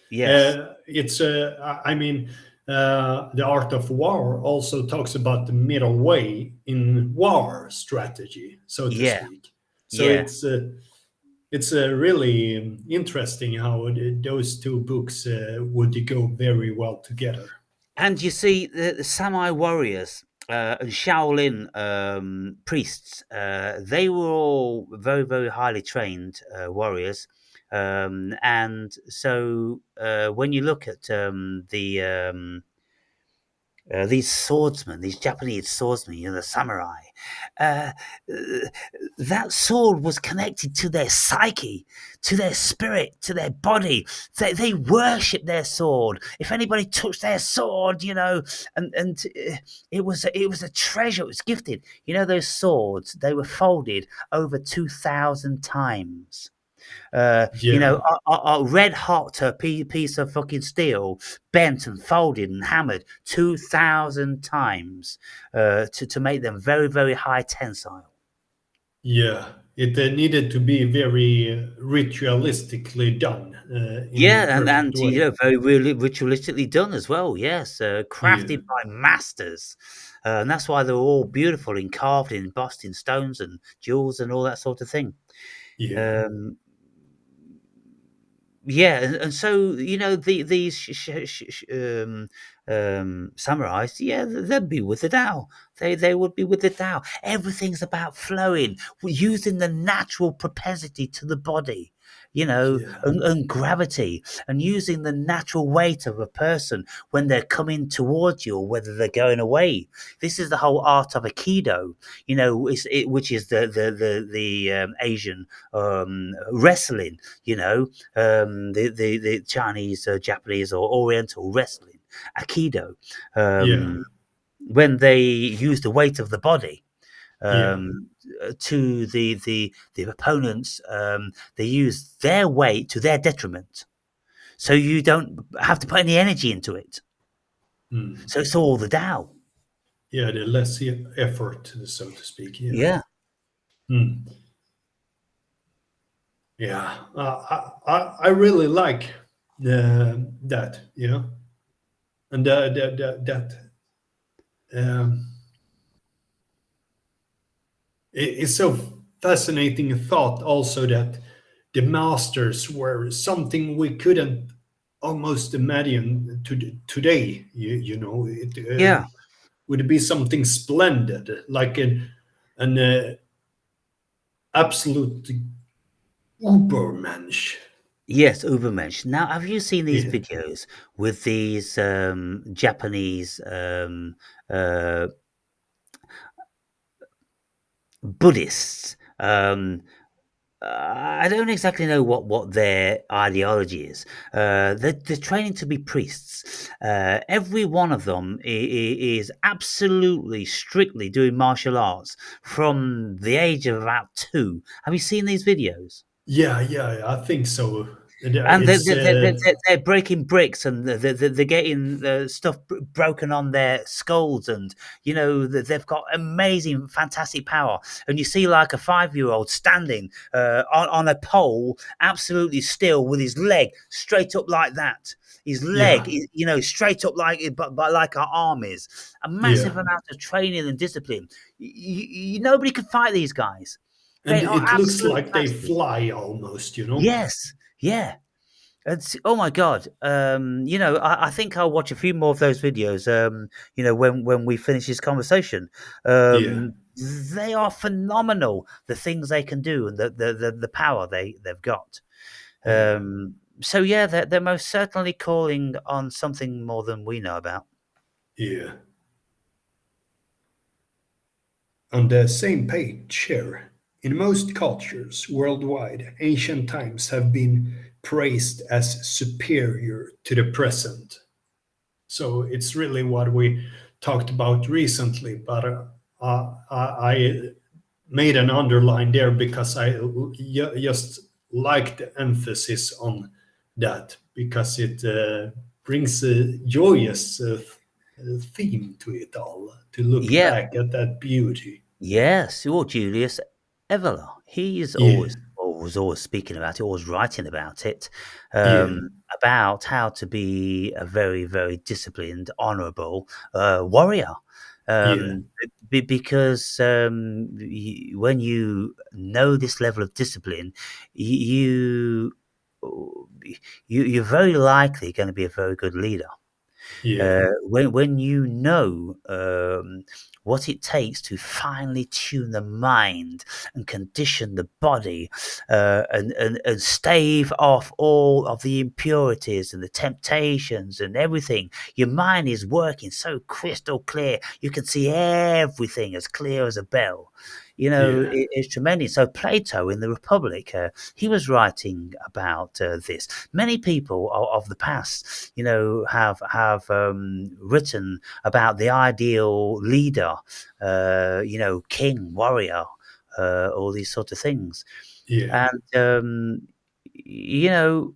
yes, it's I mean, the Art of War also talks about the middle way in war strategy, so to yeah, speak. So yeah. it's really interesting how those two books would go very well together. And you see, the samurai warriors and Shaolin priests, they were all very, very highly trained warriors. And so when you look at these swordsmen, these Japanese swordsmen, you know, the samurai, uh, uh, that sword was connected to their psyche, to their spirit, to their body. They worship their sword. If anybody touched their sword, you know, and it was a treasure. It was gifted. You know, those swords, they were folded over 2,000 times. You know, Yeah, a red hot piece of fucking steel, bent and folded and hammered 2,000 times to make them very, very high tensile. yeah. It needed to be very ritualistically done in a Yeah, perfect you know, way. very really ritualistically done as well. Yes, Yeah, crafted by masters, and that's why they're all beautiful and carved in embossed in stones and jewels and all that sort of thing. yeah, Um, Yeah, and so, you know, these samurais, yeah, they'd be with the Tao. They would be with the Tao. Everything's about flowing, using the natural propensity to the body, you know, yeah, and gravity, and using the natural weight of a person when they're coming towards you or whether they're going away. This is the whole art of Aikido, you know, which is the Asian wrestling, you know, the Chinese, Japanese, or Oriental wrestling, Aikido, yeah, when they use the weight of the body yeah, to the opponents, they use their weight to their detriment. So you don't have to put any energy into it. mm. So it's all the Tao. Yeah. The less effort, so to speak. Yeah, Yeah, mm. Yeah. I really like that. Yeah, and that it's so fascinating thought also that the masters were something we couldn't almost imagine today. You know, it yeah. would be something splendid, like an absolute Ubermensch. Yes, Ubermensch. Now, have you seen these Yeah, videos with these Japanese uh, Buddhists? I don't exactly know what their ideology is. They're training to be priests. Every one of them is absolutely strictly doing martial arts from the age of about 2. Have you seen these videos? yeah, yeah. I think so. And It's they're breaking bricks and they're getting stuff broken on their skulls, and you know they've got amazing, fantastic power. And you see like a 5-year-old standing on a pole, absolutely still, with his leg straight up like that. His leg, yeah, you know, straight up like but like our arm is. A massive yeah, amount of training and discipline. Nobody can fight these guys. and They are it looks absolute like they masters. fly almost. You know. Yes, yeah. It's oh my god. You know, I think I'll watch a few more of those videos. You know, when we finish this conversation. Yeah, They are phenomenal. The things they can do and the power they've got. yeah, So yeah, they're most certainly calling on something more than we know about. yeah. On the same page here, in most cultures worldwide, ancient times have been praised as superior to the present. So it's really what we talked about recently, but I made an underline there because I just like the emphasis on that because it brings a joyous theme to it all to look Yeah, back at that beauty. yes, or Julius Evola. He's Yeah, always speaking about it, always writing about it, yeah, about how to be a very, very disciplined, honourable warrior. yeah, Because when you know this level of discipline, you you're very likely going to be a very good leader. yeah, When you know what it takes to finely tune the mind and condition the body, and stave off all of the impurities and the temptations and everything, your mind is working so crystal clear. You can see everything as clear as a bell. You know, yeah, it's tremendous. So Plato in the Republic, he was writing about this. Many people of the past, you know, have written about the ideal leader, you know, king, warrior, all these sort of things. yeah, And you know,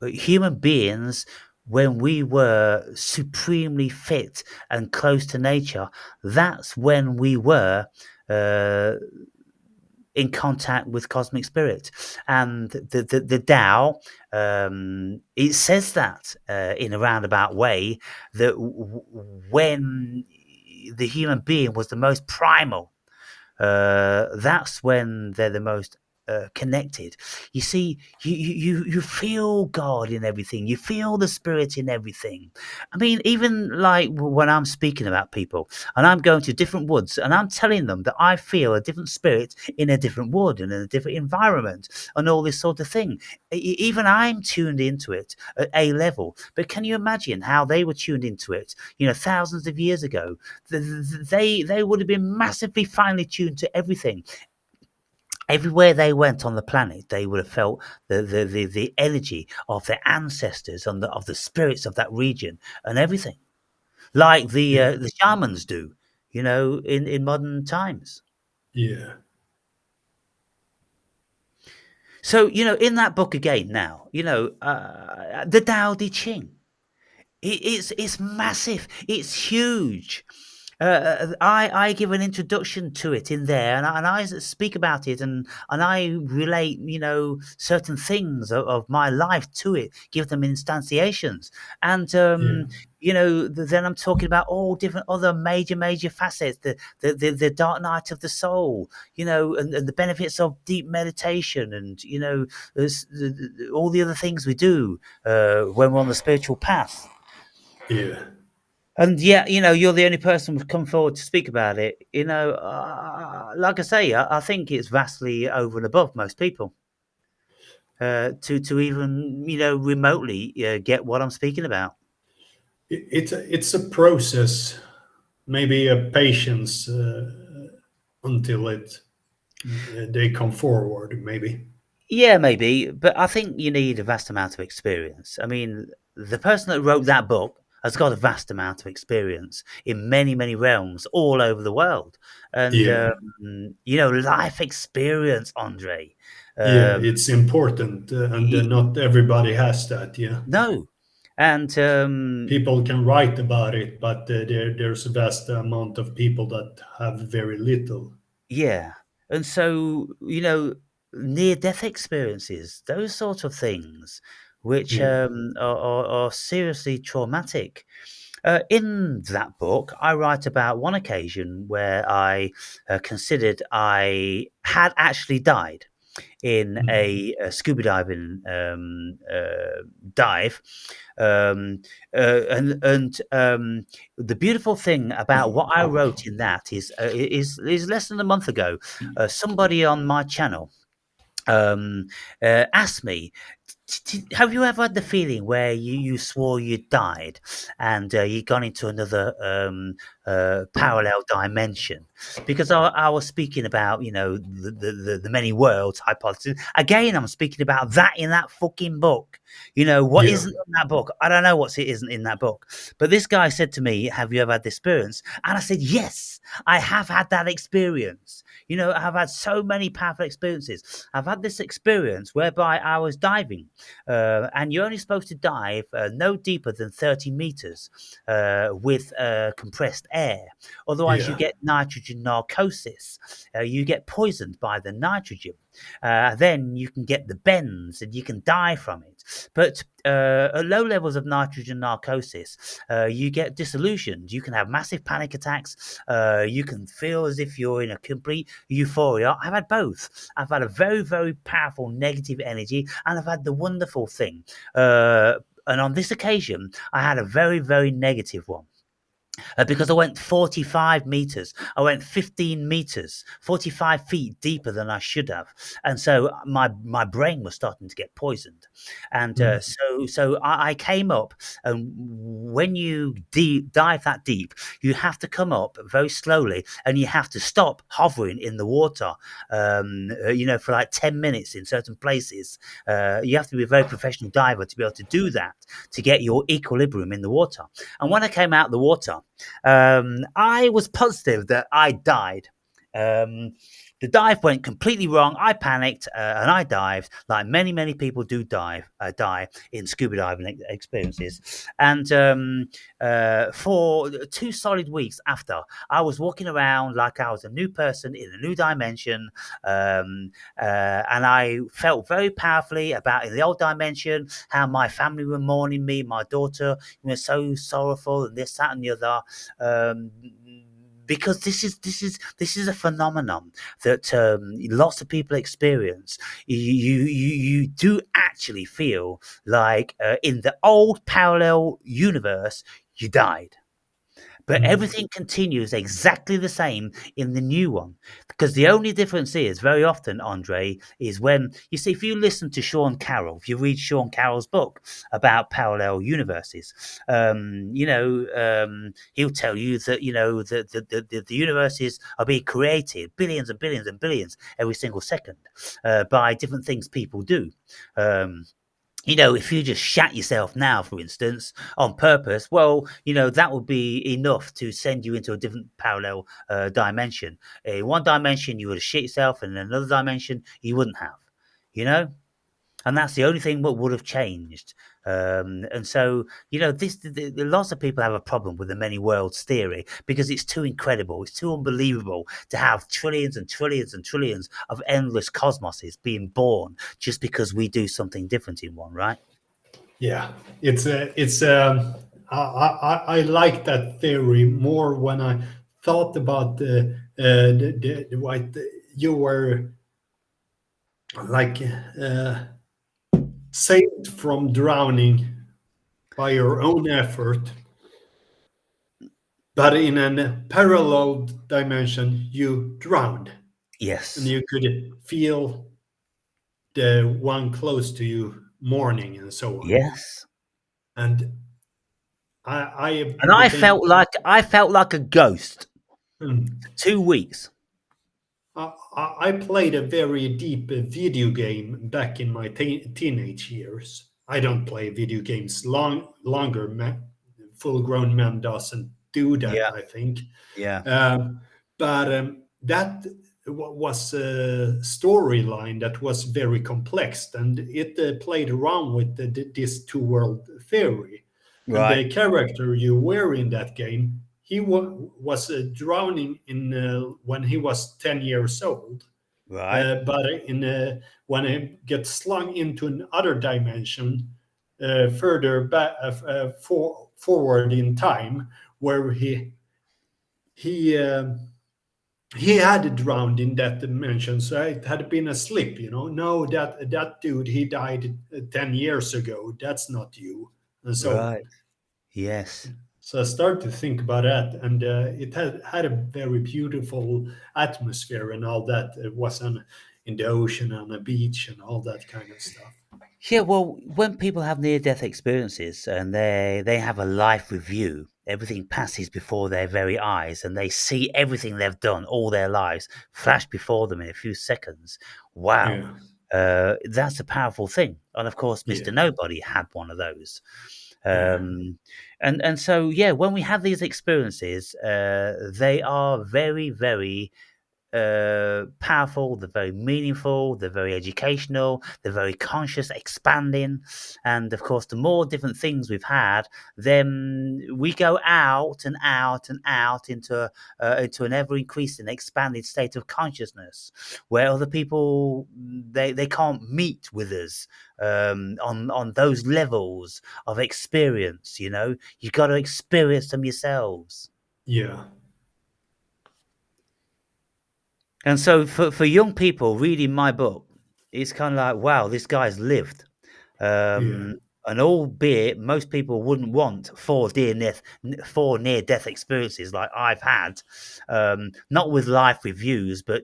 human beings, when we were supremely fit and close to nature, that's when we were. Uh, in contact with cosmic spirit. And the Tao, it says that in a roundabout way, that when the human being was the most primal, that's when they're the most connected. You see, you feel God in everything. You feel the Spirit in everything. I mean, even like when I'm speaking about people and I'm going to different woods and I'm telling them that I feel a different spirit in a different wood and in a different environment and all this sort of thing. Even I'm tuned into it at a level. But can you imagine how they were tuned into it? Thousands of years ago, they would have been massively finely tuned to everything. Everywhere they went on the planet, they would have felt the energy of their ancestors and of the spirits of that region and everything, like Yeah. the shamans do, in modern times. Yeah. So in that book again now, the Tao Te Ching. It's massive. It's huge. I give an introduction to it in there, and I speak about it, and I relate certain things of my life to it, give them instantiations, and Yeah. then I'm talking about all different other major facets, the dark night of the soul, and the benefits of deep meditation, and all the other things we do when we're on the spiritual path. Yeah. And yet, you're the only person who's come forward to speak about it. Like I say, I think it's vastly over and above most people to even, remotely get what I'm speaking about. It's a process, maybe a patience until they come forward, maybe. Yeah, maybe, but I think you need a vast amount of experience. I mean, the person that wrote that book has got a vast amount of experience in many realms all over the world, and Yeah. life experience, Andre. Yeah, Um, it's important, and y- not everybody has that. Yeah. no, and People can write about it, but there's a vast amount of people that have very little. yeah, and so near death experiences, those sort of things, which Yeah. are seriously traumatic. In that book, I write about one occasion where I considered I had actually died in Mm. a scuba diving dive. Um, and the beautiful thing about what I wrote in that is less than a month ago, somebody on my channel um, asked me, have you ever had the feeling where you swore you died and you'd gone into another parallel dimension? Because I was speaking about, the many worlds hypothesis. Again, I'm speaking about that in that fucking book. What Yeah. isn't in that book? I don't know what it isn't in that book. But this guy said to me, have you ever had this experience? And I said, yes, I have had that experience. I've had so many powerful experiences. I've had this experience whereby I was diving, and you're only supposed to dive no deeper than 30 meters with compressed air. Otherwise, you Yeah. get nitrogen narcosis. You get poisoned by the nitrogen. Then you can get the bends and you can die from it. But at low levels of nitrogen narcosis, you get disillusioned. You can have massive panic attacks. You can feel as if you're in a complete euphoria. I've had both. I've had a very powerful negative energy, and I've had the wonderful thing. And on this occasion, I had a very negative one. Because I went 45 meters. I went 15 meters, 45 feet deeper than I should have. And so my brain was starting to get poisoned. And Mm. so I came up, and when you dive that deep, you have to come up very slowly and you have to stop hovering in the water, for like 10 minutes in certain places. You have to be a very professional diver to be able to do that, to get your equilibrium in the water. And when I came out of the water, I was positive that I died. Um, The dive went completely wrong. I panicked and I dived, like many people do die in scuba diving experiences. And for 2 solid weeks after, I was walking around like I was a new person in a new dimension, and I felt very powerfully about in the old dimension how my family were mourning me, my daughter was so sorrowful, and this, that, and the other. Um, because this is a phenomenon that lots of people experience. You do actually feel like in the old parallel universe you died, but Mm. everything continues exactly the same in the new one. Because the only difference is very often, Andre, is when you see, if you listen to Sean Carroll, if you read Sean Carroll's book about parallel universes, he'll tell you that, the universes are being created billions and billions and billions every single second by different things people do. Um, if you just shat yourself now, for instance, on purpose, well, that would be enough to send you into a different parallel dimension. In one dimension, you would have shit yourself, and in another dimension, you wouldn't have, you know? And that's the only thing that would have changed. And so, lots of people have a problem with the many worlds theory because it's too incredible. It's too unbelievable to have trillions and trillions and trillions of endless cosmoses being born just because we do something different in one, right? Yeah, it's I like that theory more when I thought about the what you were like saved from drowning by your own effort, but in a parallel dimension you drowned and Yes. you could feel the one close to you mourning and so on. Yes. And I And became I felt like a ghost. hmm, 2 weeks. I played a very deep video game back in my teenage years. I don't play video games longer. Full-grown man doesn't do that, Yeah. I think. Yeah. But that was a storyline that was very complex, and it played around with this two-world theory. And Right. the character you were in that game, he was drowning in when he was 10 years old. Right. But when he gets slung into another dimension, further back, forward in time, where he he had drowned in that dimension, so it had been a slip. No, that dude, he died 10 years ago. That's not you, and so on. Right. Yes. So I started to think about that, and it had a very beautiful atmosphere and all that. It was in the ocean, on a beach, and all that kind of stuff. Yeah, well, when people have near-death experiences and they have a life review, everything passes before their very eyes, and they see everything they've done all their lives flash before them in a few seconds. Wow, Yeah, that's a powerful thing. And of course, yeah, Mister Nobody had one of those. yeah, Um, and so yeah, when we have these experiences, they are very, very powerful, they're very meaningful, they're very educational, they're very conscious, expanding. And of course, the more different things we've had, then we go out and out and out into an ever increasing, expanded state of consciousness where other people they can't meet with us on those levels of experience. You've got to experience them yourselves. yeah, And so for young people reading my book, it's kind of like, wow, this guy's lived. yeah, Um, and albeit most people wouldn't want four near death experiences like I've had, not with life reviews, but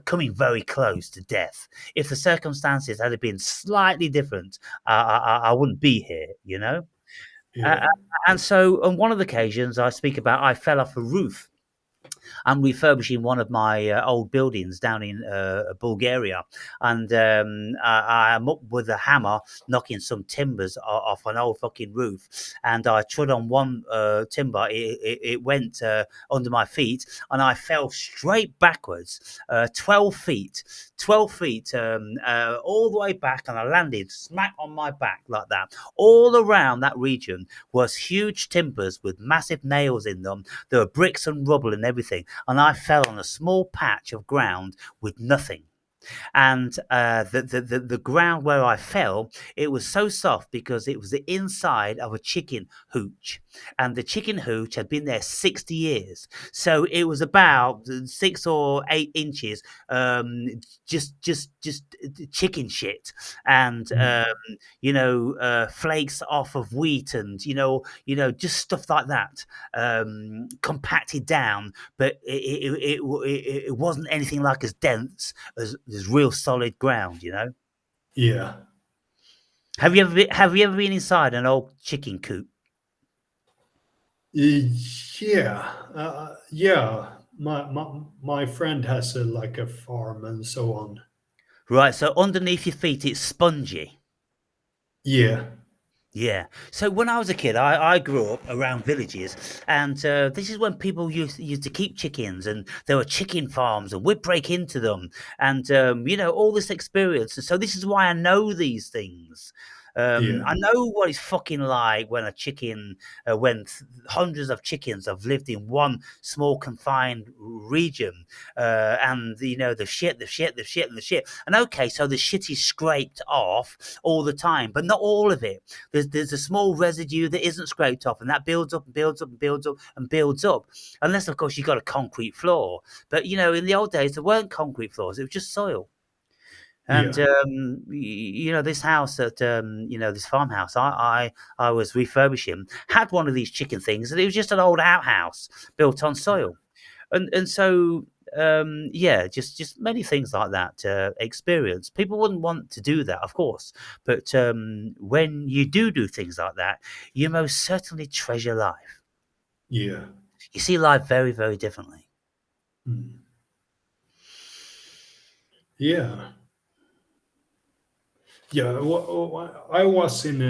coming very close to death. If the circumstances had been slightly different, I wouldn't be here. Uh, yeah, and so on one of the occasions I speak about, I fell off a roof I'm refurbishing one of my old buildings down in Bulgaria, and I'm up with a hammer knocking some timbers off an old fucking roof, and I trod on one timber. It went under my feet, and I fell straight backwards, 12 feet, 12 feet, all the way back, and I landed smack on my back like that. All around that region was huge timbers with massive nails in them. There were bricks and rubble and everything, and I fell on a small patch of ground with nothing. And the ground where I fell, it was so soft because it was the inside of a chicken hooch, and the chicken hooch had been there 60 years, so it was about 6 or 8 inches, um, just chicken shit, and Mm. flakes off of wheat, and just stuff like that, compacted down, but it wasn't anything like as dense as real solid ground. Yeah. Have you ever been inside an old chicken coop? Yeah. Yeah. My friend has like a farm and so on. Right, so underneath your feet it's spongy. Yeah. Yeah. So when I was a kid, I grew up around villages, and this is when people used to keep chickens, and there were chicken farms, and we'd break into them, and all this experience. And so this is why I know these things. Yeah. I know what it's fucking like when a chicken, hundreds of chickens have lived in one small confined region, and the shit, the shit, the shit, and the shit. And okay, so the shit is scraped off all the time, but not all of it. There's a small residue that isn't scraped off, and that builds up and builds up and builds up and builds up. Unless, of course, you've got a concrete floor. But in the old days, there weren't concrete floors; it was just soil. And Yeah. this house that this farmhouse I was refurbishing had one of these chicken things, and it was just an old outhouse built on Yeah. soil, and so yeah, just many things like that experience. People wouldn't want to do that, of course, but when you do things like that, you most certainly treasure life. Yeah. You see life very, very differently. Mm. Yeah. Yeah. I was in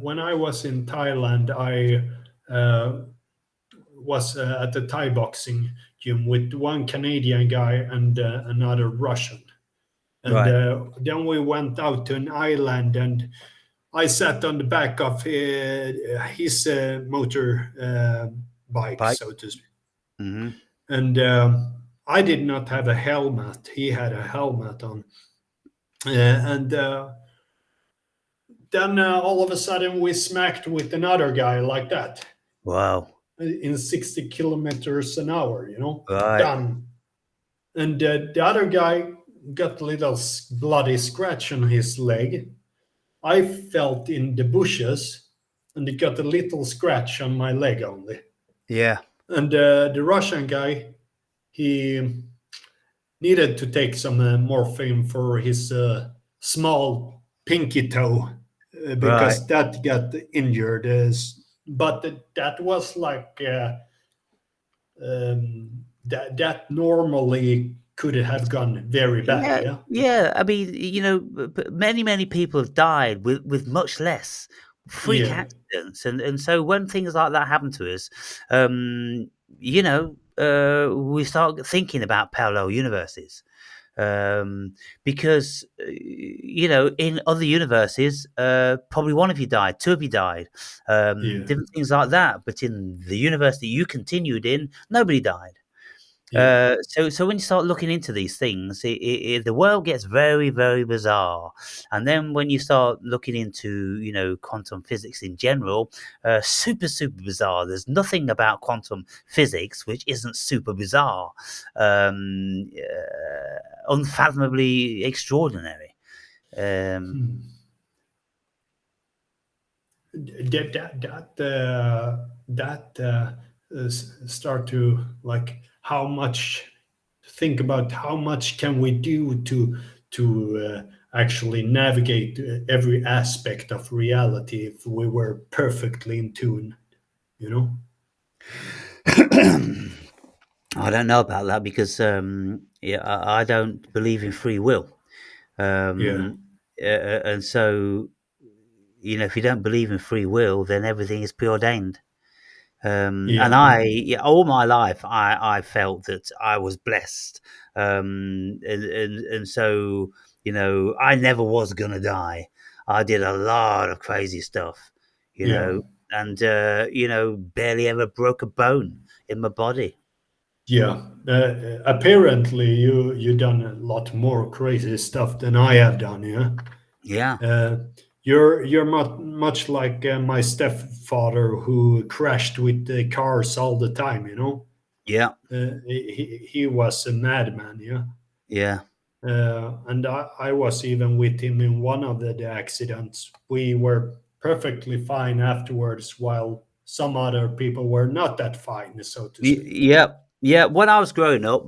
when I was in Thailand. I was at the Thai boxing gym with one Canadian guy and another Russian. And Right. then we went out to an island, and I sat on the back of his motor bike, Bike. so to speak. Hmm. And I did not have a helmet. He had a helmet on. And then all of a sudden we smacked with another guy like that Wow. in 60 kilometers an hour, Right. done. And the other guy got a little bloody scratch on his leg. I felt in the bushes, and it got a little scratch on my leg only. Yeah. And the Russian guy, he needed to take some morphine for his small pinky toe Right. because that got injured. But that was like that normally could have gone very bad. Yeah, Yeah, yeah. I mean, many people have died with much less freak yeah, accidents, and so when things like that happen to us, we start thinking about parallel universes, because in other universes, probably one of you died, two of you died, yeah, different things like that. But in the universe that you continued in, nobody died. yeah. So when you start looking into these things, the world gets very, very bizarre. And then when you start looking into, quantum physics in general, super, super bizarre. There's nothing about quantum physics which isn't super bizarre, unfathomably extraordinary. Um, Hmm. That start to like how much think about how much can we do to actually navigate every aspect of reality if we were perfectly in tune, you know. I don't know about that because yeah, I don't believe in free will. Yeah, Um, and so, if you don't believe in free will, then everything is preordained. And yeah, yeah, all my life, I felt that I was blessed, and so I never was gonna die. I did a lot of crazy stuff, you yeah, know, and barely ever broke a bone in my body. yeah. Apparently, you done a lot more crazy stuff than I have done. Yeah. Yeah, Uh, you're much like my stepfather who crashed with the cars all the time. You know, yeah, he was a madman. Yeah. yeah. And I was even with him in one of the accidents. We were perfectly fine afterwards, while some other people were not that fine, so to speak. Yeah, yeah. When I was growing up,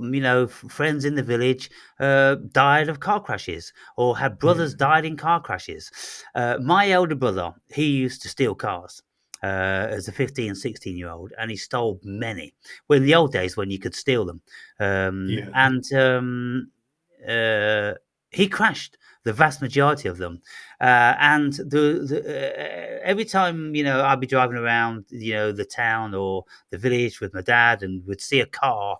friends in the village died of car crashes, or had Yeah, brothers died in car crashes. My elder brother, he used to steal cars as a 15, 16-year-old, and he stole many. Well, in the old days when you could steal them. yeah, And uh, he crashed the vast majority of them. And every time, I'd be driving around, the town or the village with my dad, and would see a car,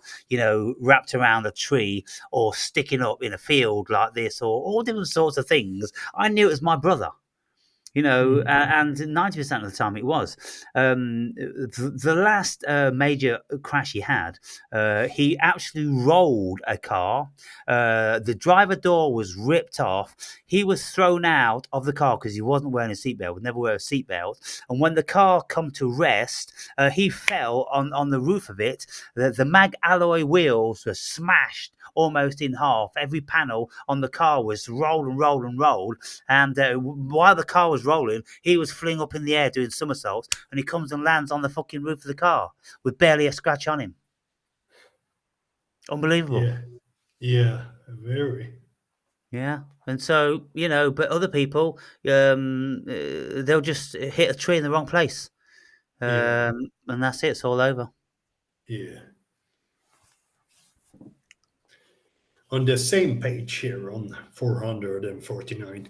wrapped around a tree or sticking up in a field like this, or all different sorts of things, I knew it was my brother. mm, And 90% of the time it was. The last major crash he had, he actually rolled a car. The driver door was ripped off. He was thrown out of the car because he wasn't wearing a seatbelt, would never wear a seatbelt. And when the car come to rest, he fell on the roof of it. The mag alloy wheels were smashed almost in half. Every panel on the car was rolled and rolled and rolled, and while the car was rolling, he was fling up in the air doing somersaults, and he comes and lands on the fucking roof of the car with barely a scratch on him. Unbelievable. yeah, yeah, very, Yeah. And so, but other people, they'll just hit a tree in the wrong place. yeah, And that's it. It's all over. yeah. On the same page here on 449,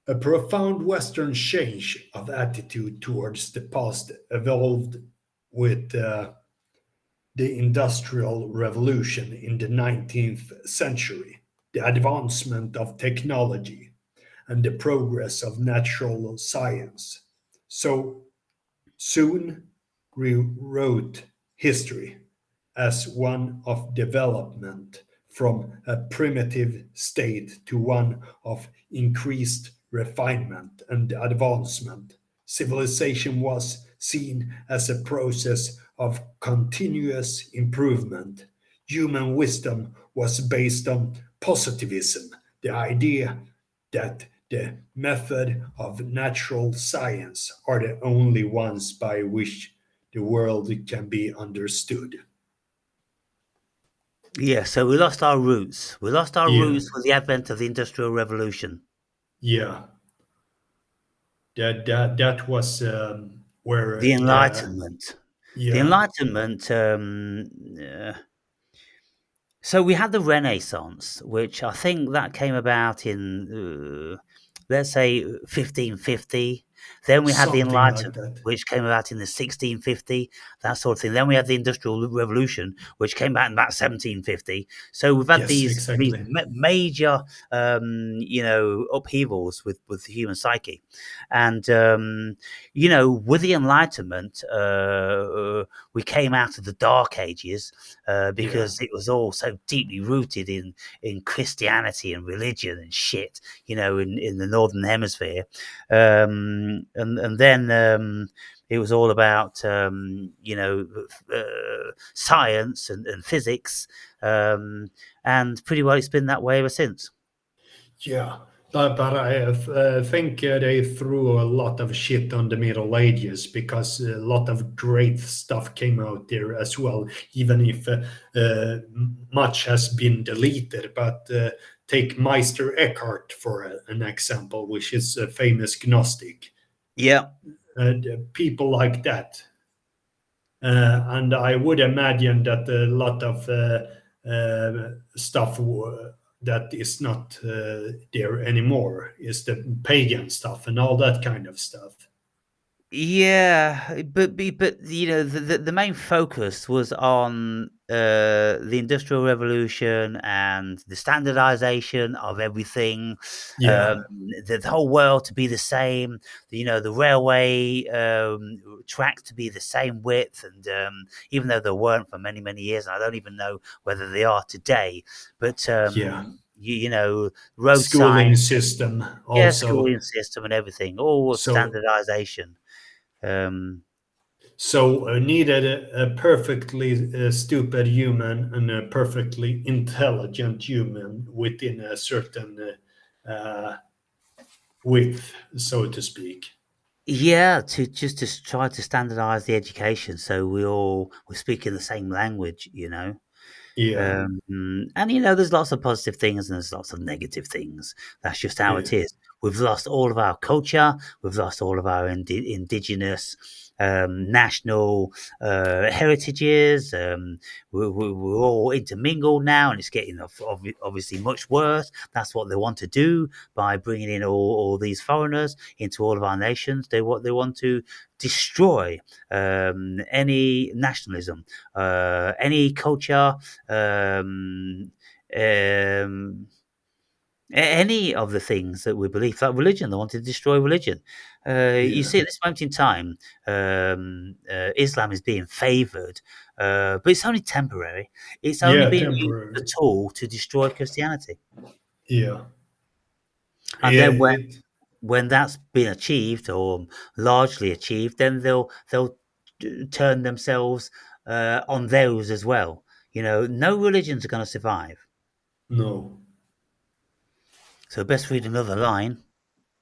a profound Western change of attitude towards the past evolved with the Industrial Revolution in the 19th century, the advancement of technology, and the progress of natural science. So soon rewrote history as one of development from a primitive state to one of increased refinement and advancement. Civilization was seen as a process of continuous improvement. Human wisdom was based on positivism, the idea that the method of natural science are the only ones by which the world can be understood. Yeah. So we lost our roots. We lost our Yeah, roots with the advent of the Industrial Revolution. yeah. That was The where the Enlightenment. The yeah, Enlightenment. So we had the Renaissance, which I think that came about in, let's say, 1550. Then we had the something like Enlightenment, that. which came about in the 1650, that sort of thing. Then we had the Industrial Revolution, which came out in about 1750. So we've had Yes, these exactly. major, upheavals with the human psyche, and with the Enlightenment, we came out of the Dark Ages Yeah, because it was all so deeply rooted in Christianity and religion and shit, in the Northern Hemisphere. And then it was all about, science and physics. Um, and pretty well it's been that way ever since. yeah. But I think they threw a lot of shit on the Middle Ages because a lot of great stuff came out there as well, even if much has been deleted. But take Meister Eckhart for an example, which is a famous Gnostic. Yeah. People like that. And I would imagine that a lot of stuff that is not there anymore is the pagan stuff and all that kind of stuff. Yeah, but you know the main focus was on the Industrial Revolution and the standardization of everything, Yeah, the whole world to be the same. You know, the railway tracks to be the same width, and even though they weren't for many years, and I don't even know whether they are today. But yeah. you know, road Schooling signs, system yeah, also. schooling system and everything, all So standardization. Um, needed a perfectly stupid human and a perfectly intelligent human within a certain width, so to speak. yeah, to try to standardize the education so we're speaking the same language, you know. Yeah, And you know, there's lots of positive things and there's lots of negative things. That's just how yeah, it is. We've lost all of our culture. We've lost all of our indigenous, national heritages. We're all intermingled now, and it's getting obviously much worse. That's what they want to do by bringing in all these foreigners into all of our nations. They want to destroy any nationalism, any culture, um, um, any of the things that we believe, like religion. They want to destroy religion. You yeah. see, at this moment in time, Islam is being favoured, but it's only temporary. It's only Yeah, being used as a temporary. tool to destroy Christianity. Yeah, And yeah. then It when that's been achieved or largely achieved, then they'll turn themselves on those as well. You know, no religions are going to survive. no. So best read another line.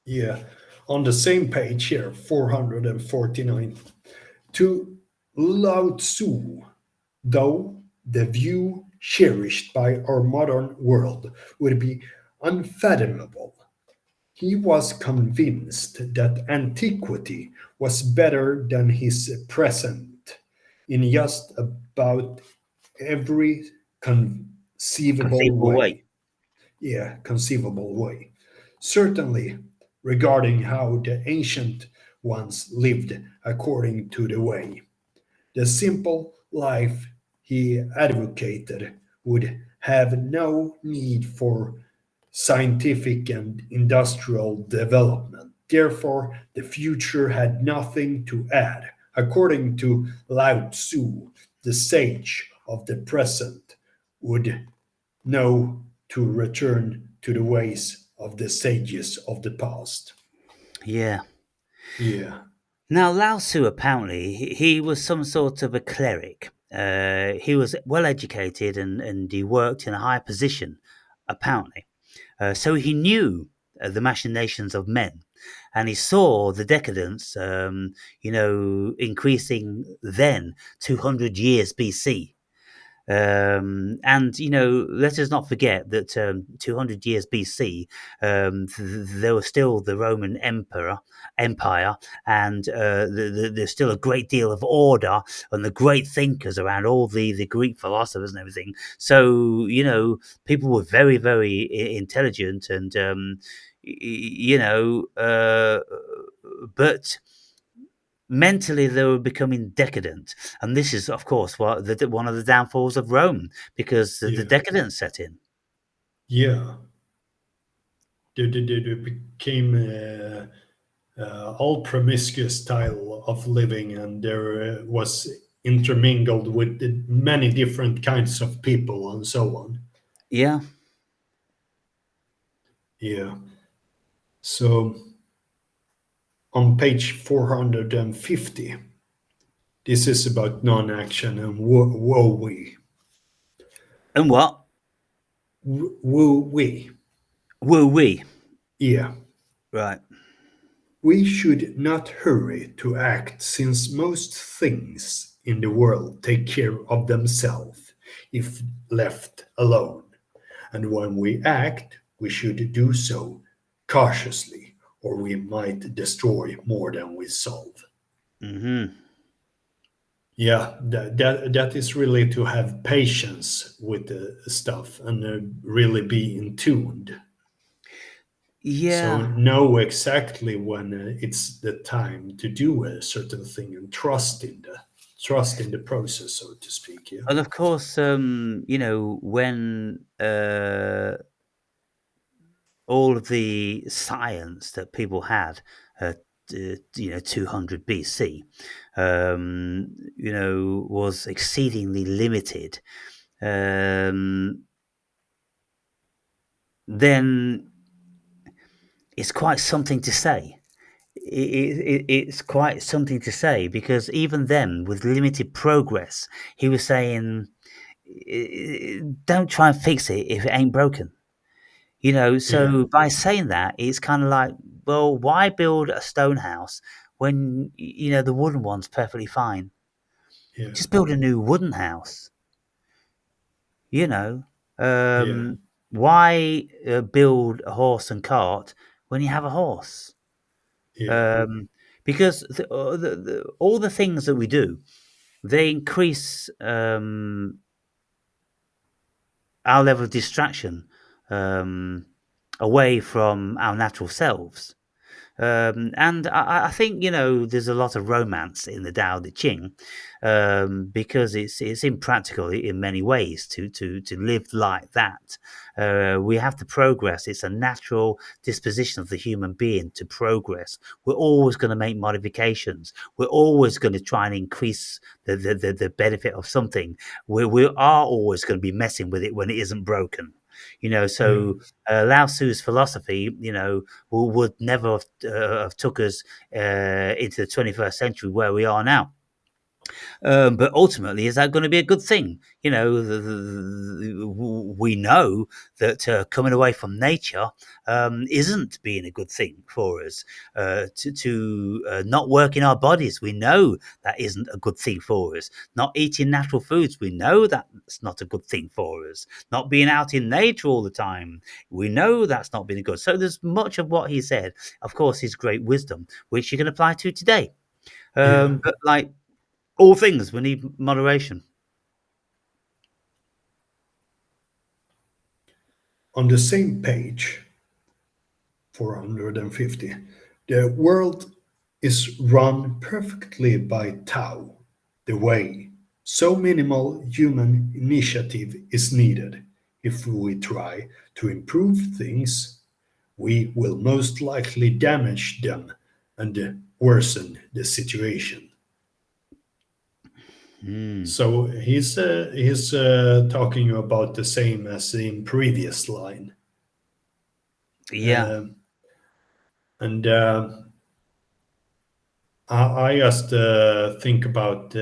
Yeah, on the same page here, 449. To Lao Tzu, though the view cherished by our modern world would be unfathomable, he was convinced that antiquity was better than his present in just about every conceivable Conceivable way. way. Yeah, conceivable way. Certainly, regarding how the ancient ones lived according to the way. The simple life he advocated would have no need for scientific and industrial development. Therefore, the future had nothing to add. According to Lao Tzu, the sage of the present would know to return to the ways of the sages of the past. Yeah. Yeah, Now, Lao Tzu apparently he was some sort of a cleric. He was well educated and he worked in a high position, apparently. So he knew the machinations of men, and he saw the decadence, you know, increasing then 200 years BC. And you know, let us not forget that 200 years BC, there was still the Roman Empire, and there's still a great deal of order and the great thinkers around all the Greek philosophers and everything. So you know, people were very intelligent, and you know, but mentally they were becoming decadent, and this is of course one of the downfalls of Rome, because the yeah, decadence set in. yeah. They became all promiscuous style of living, and there was intermingled with many different kinds of people and so on. Yeah. Yeah. So on page 450, this is about non-action and woe we. And what? Woo we. Woo wee. Yeah. Right. We should not hurry to act, since most things in the world take care of themselves if left alone. And when we act, we should do so cautiously, or we might destroy more than we solve. Hmm. Yeah, that is really to have patience with the stuff and really be in tuned. So Yeah, know exactly when it's the time to do a certain thing and trust in the process, so to speak. Yeah, and of course, when all of the science that people had, uh, 200 BC, was exceedingly limited. Um, then it's quite something to say. It's quite something to say because even then, with limited progress, he was saying, "Don't try and fix it if it ain't broken." yeah, So by saying that, it's kind of like, well, why build a stone house when the wooden one's perfectly fine? yeah, Just build a new wooden house. You know, yeah, why build a horse and cart when you have a horse? yeah, Um, because all the things that we do, they increase our level of distraction um, away from our natural selves. And I think there's a lot of romance in the Tao Te Ching because it's impractical in many ways to live like that. We have to progress. It's a natural disposition of the human being to progress. We're always going to make modifications. We're always going to try and increase the benefit of something. We are always going to be messing with it when it isn't broken. yeah, So Lao Tzu's philosophy, would never have took us into the 21st century where we are now. But ultimately, is that going to be a good thing? We know that coming away from nature isn't being a good thing for us. To not work in our bodies, we know that isn't a good thing for us. Not eating natural foods, we know that's not a good thing for us. Not being out in nature all the time, we know that's not been good. So there's much of what he said, of course, is great wisdom, which you can apply to today. yeah. But like all things, we need moderation. On the same page, 450, the world is run perfectly by Tao, the way. So minimal human initiative is needed. If we try to improve things, we will most likely damage them and worsen the situation. Mm. So he's talking about the same as in previous line, Yeah, Um and I just think about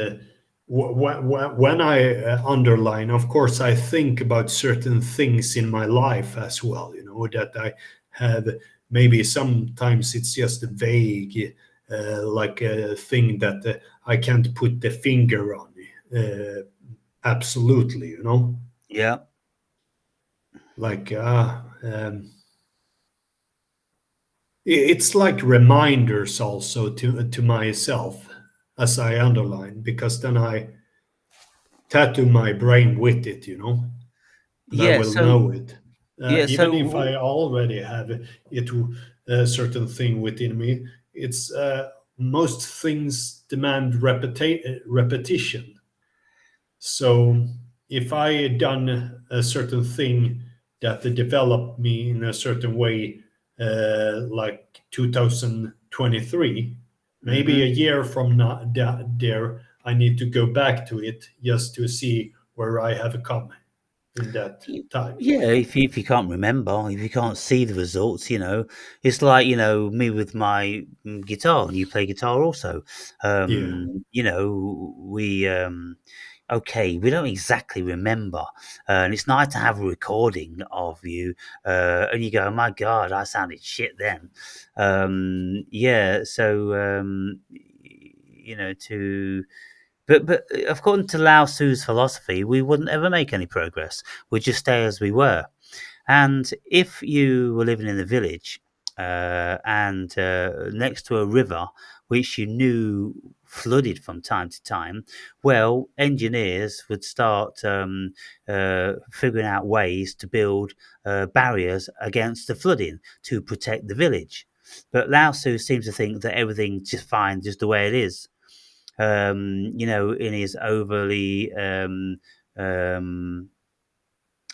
when I underline. Of course, I think about certain things in my life as well. You know that I have. Maybe sometimes it's just a vague, like a thing that I can't put the finger on. Uh, Absolutely, you know, yeah, like it's like reminders also to myself as I underline, because then I tattoo my brain with it, you know, and I yeah. will So know it. yeah, Even if so I already have it, a certain thing within me, it's most things demand repetition. So if I had done a certain thing that developed me in a certain way, like 2023, maybe a mhm. year from now, there, I need to go back to it just to see where I have come in that time. Yeah, if you can't remember, if you can't see the results, it's like me with my guitar, and you play guitar also. Yeah, We okay, we don't exactly remember, and it's nice to have a recording of you, and you go, "Oh my God, I sounded shit then." Yeah, so to but according to Lao Tzu's philosophy, we wouldn't ever make any progress. We'd just stay as we were. And if you were living in a village and next to a river, which you knew flooded from time to time, well, engineers would start figuring out ways to build barriers against the flooding to protect the village. But Lao Tzu seems to think that everything's just fine, just the way it is. In his overly um,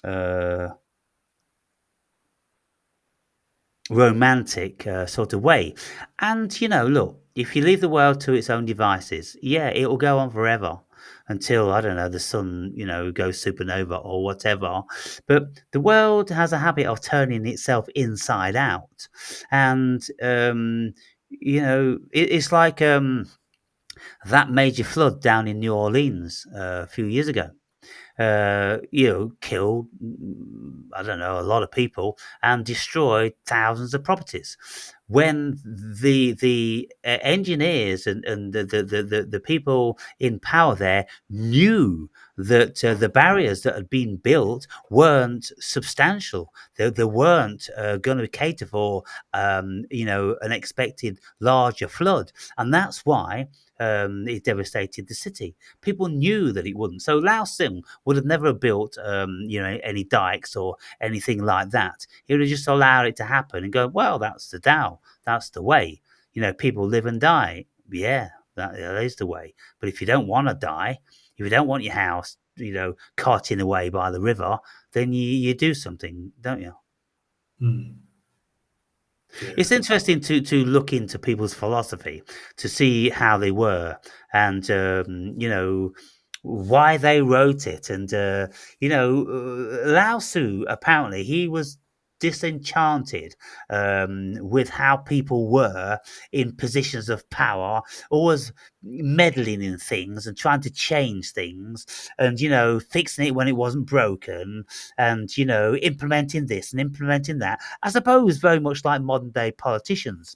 uh, romantic sort of way. And, look, if you leave the world to its own devices, yeah, it will go on forever until, I don't know, the sun, goes supernova or whatever. But the world has a habit of turning itself inside out. And, it's like that major flood down in New Orleans a few years ago. Killed, I don't know, a lot of people and destroyed thousands of properties. When the engineers and the people in power there knew that the barriers that had been built weren't substantial, they weren't going to cater for an expected larger flood, and that's why it devastated the city. People knew that it wouldn't. So Lao Tzu would have never built, any dikes or anything like that. He would have just allowed it to happen and go, well, that's the Tao. That's the way. People live and die. Yeah, that is the way. But if you don't want to die, if you don't want your house, carting away by the river, then you do something, don't you? Mm. Yeah. It's interesting to look into people's philosophy to see how they were and why they wrote it. And Lao Tzu, apparently he was disenchanted with how people were in positions of power, always meddling in things and trying to change things, and fixing it when it wasn't broken, and implementing this and implementing that. I suppose very much like modern day politicians,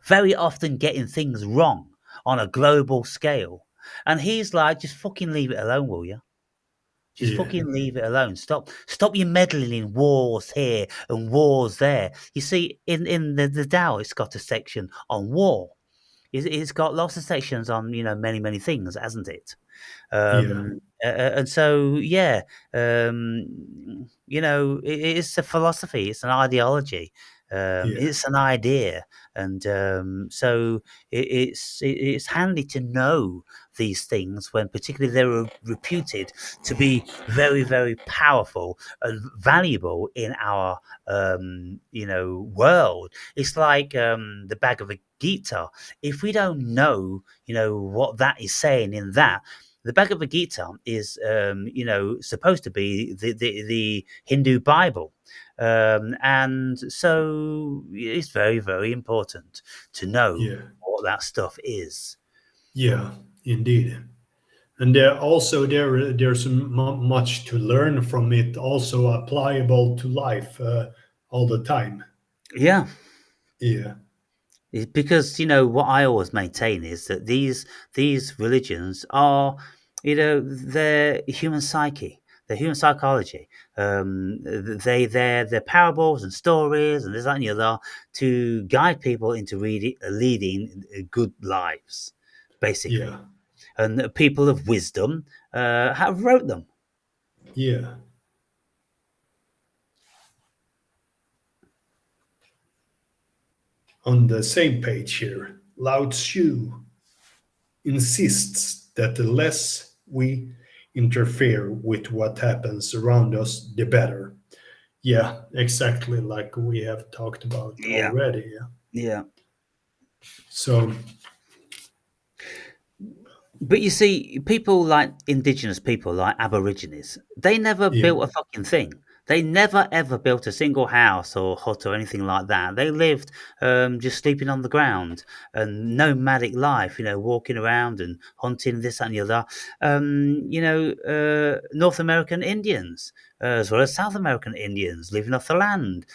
very often getting things wrong on a global scale. And he's like, just fucking leave it alone, will you? Just Yeah. fucking leave it alone. Stop your meddling in wars here and wars there. You see, in the Tao, it's got a section on war. It's got lots of sections on, many, many things, hasn't it? Yeah. And so, yeah, it's a philosophy, it's an ideology, Yeah. it's an idea, and so it's handy to know these things when, particularly, they're reputed to be very, very powerful and valuable in our world. It's like the Bhagavad Gita. If we don't know, what that is saying in that, the Bhagavad Gita is, supposed to be the Hindu Bible. And so it's very, very important to know Yeah. what that stuff is. Yeah. Indeed. And there's much to learn from it. Also applicable to life all the time. Yeah. Yeah. Because what I always maintain is that these religions are, their human psyche, their human psychology. They're parables and stories and this, that, and the other, to guide people into leading good lives, basically. Yeah. And the people of wisdom have wrote them. Yeah. On the same page here, Lao Tzu insists that the less we interfere with what happens around us, the better. Yeah, exactly like we have talked about Yeah, already. Yeah. yeah. So, But you see, people like indigenous people, like Aborigines, they never yeah, built a fucking thing. They never ever built a single house or hut or anything like that. They lived just sleeping on the ground and nomadic life, walking around and hunting this, that, and the other. North American Indians, as well as South American Indians, living off the land,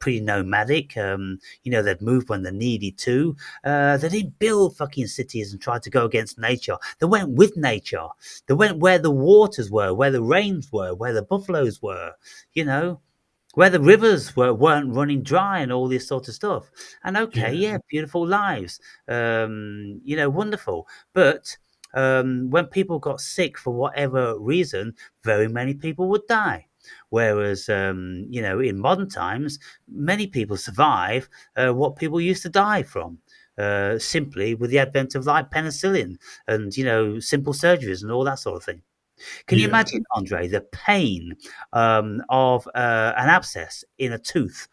pretty nomadic. They'd move when they needed to. They didn't build fucking cities and try to go against nature. They went with nature. They went where the waters were, where the rains were, where the buffaloes were. You know, where the rivers weren't running dry and all this sort of stuff. And okay, Yeah. yeah, beautiful lives, wonderful. But when people got sick for whatever reason, very many people would die. Whereas, in modern times, many people survive what people used to die from. Simply with the advent of like penicillin and simple surgeries and all that sort of thing. Can you Yeah. imagine, Andre, the pain of an abscess in a tooth?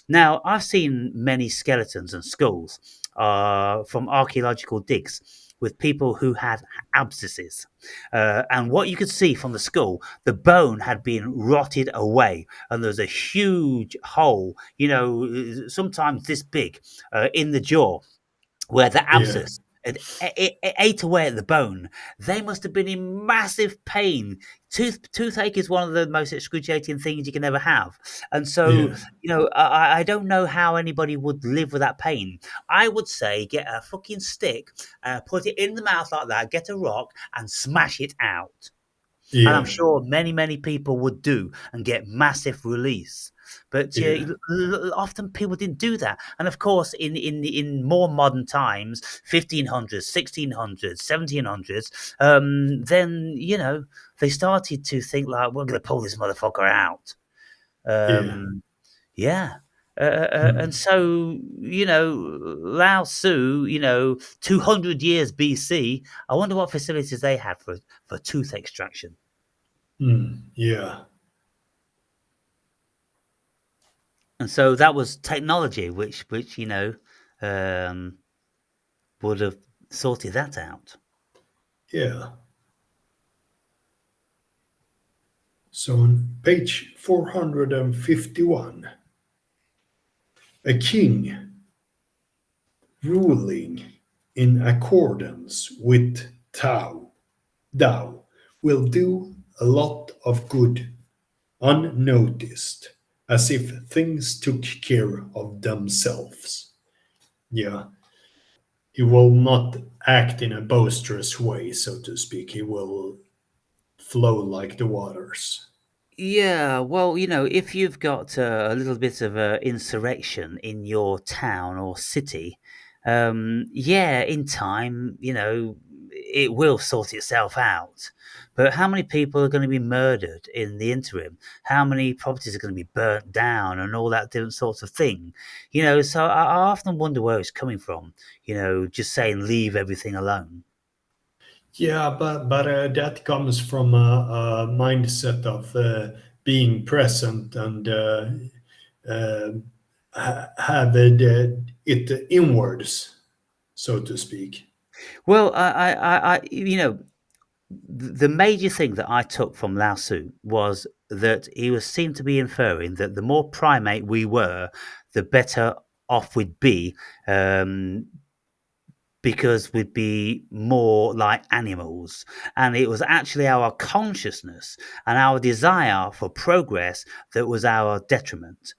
Now, I've seen many skeletons and skulls from archaeological digs with people who had abscesses. And what you could see from the skull, the bone had been rotted away, and there's a huge hole, sometimes this big, in the jaw where the Yeah. abscess it ate away at the bone. They must have been in massive pain. Toothache is one of the most excruciating things you can ever have, and so Yeah. I don't know how anybody would live with that pain. I would say get a fucking stick, put it in the mouth like that, get a rock, and smash it out. And I'm Yeah. sure many, many people would do and get massive release. But Yeah. often people didn't do that. And of course, in more modern times, 1500s, 1600s, 1700s, then, they started to think like, we're going to pull this motherfucker out. Yeah. Um, yeah. And Mm. so, Lao Tzu, 200 years BC, I wonder what facilities they had for tooth extraction. Mm. Yeah. And so that was technology, which um, would have sorted that out. Yeah. So on page 451, a king ruling in accordance with Tao will do a lot of good unnoticed, as if things took care of themselves. Yeah, he will not act in a boisterous way, so to speak. He will flow like the waters. Yeah, well, if you've got a little bit of a insurrection in your town or city, yeah, in time, it will sort itself out. But how many people are going to be murdered in the interim? How many properties are going to be burnt down and all that different sorts of thing? So I often wonder where it's coming from, just saying leave everything alone. Yeah, but that comes from a mindset of being present and uh, have it inwards, so to speak. Well, the major thing that I took from Lao Tzu was that he was seemed to be inferring that the more primate we were, the better off we'd be, um, because we'd be more like animals. And it was actually our consciousness and our desire for progress that was our detriment.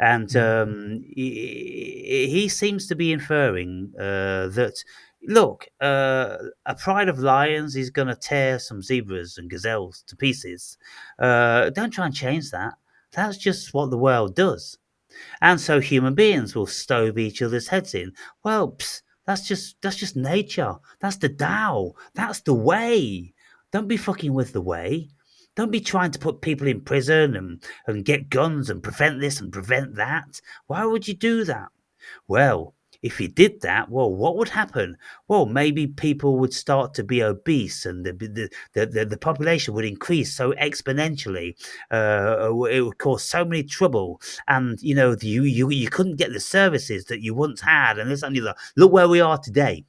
And Mm. he seems to be inferring that, look, a pride of lions is going to tear some zebras and gazelles to pieces. Don't try and change that. That's just what the world does. And so human beings will stove each other's heads in. Well, that's just nature. That's the Tao. That's the way. Don't be fucking with the way. Don't be trying to put people in prison and get guns and prevent this and prevent that. Why would you do that? Well, if you did that, well, what would happen? Well, maybe people would start to be obese, and the population would increase so exponentially. It would cause so many trouble, and you couldn't get the services that you once had, and this and the other. Look where we are today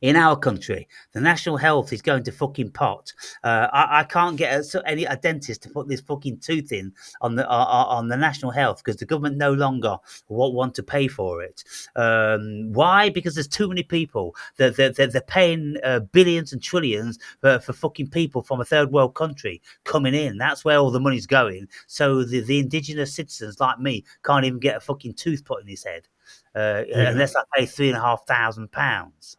in our country. The national health is going to fucking pot. I can't get a dentist to put this fucking tooth in on the national health because the government no longer want to pay for it. Why? Because there's too many people. They're paying billions and trillions for fucking people from a third world country coming in. That's where all the money's going. So the indigenous citizens like me can't even get a fucking tooth put in his head Yeah, unless I pay £3,500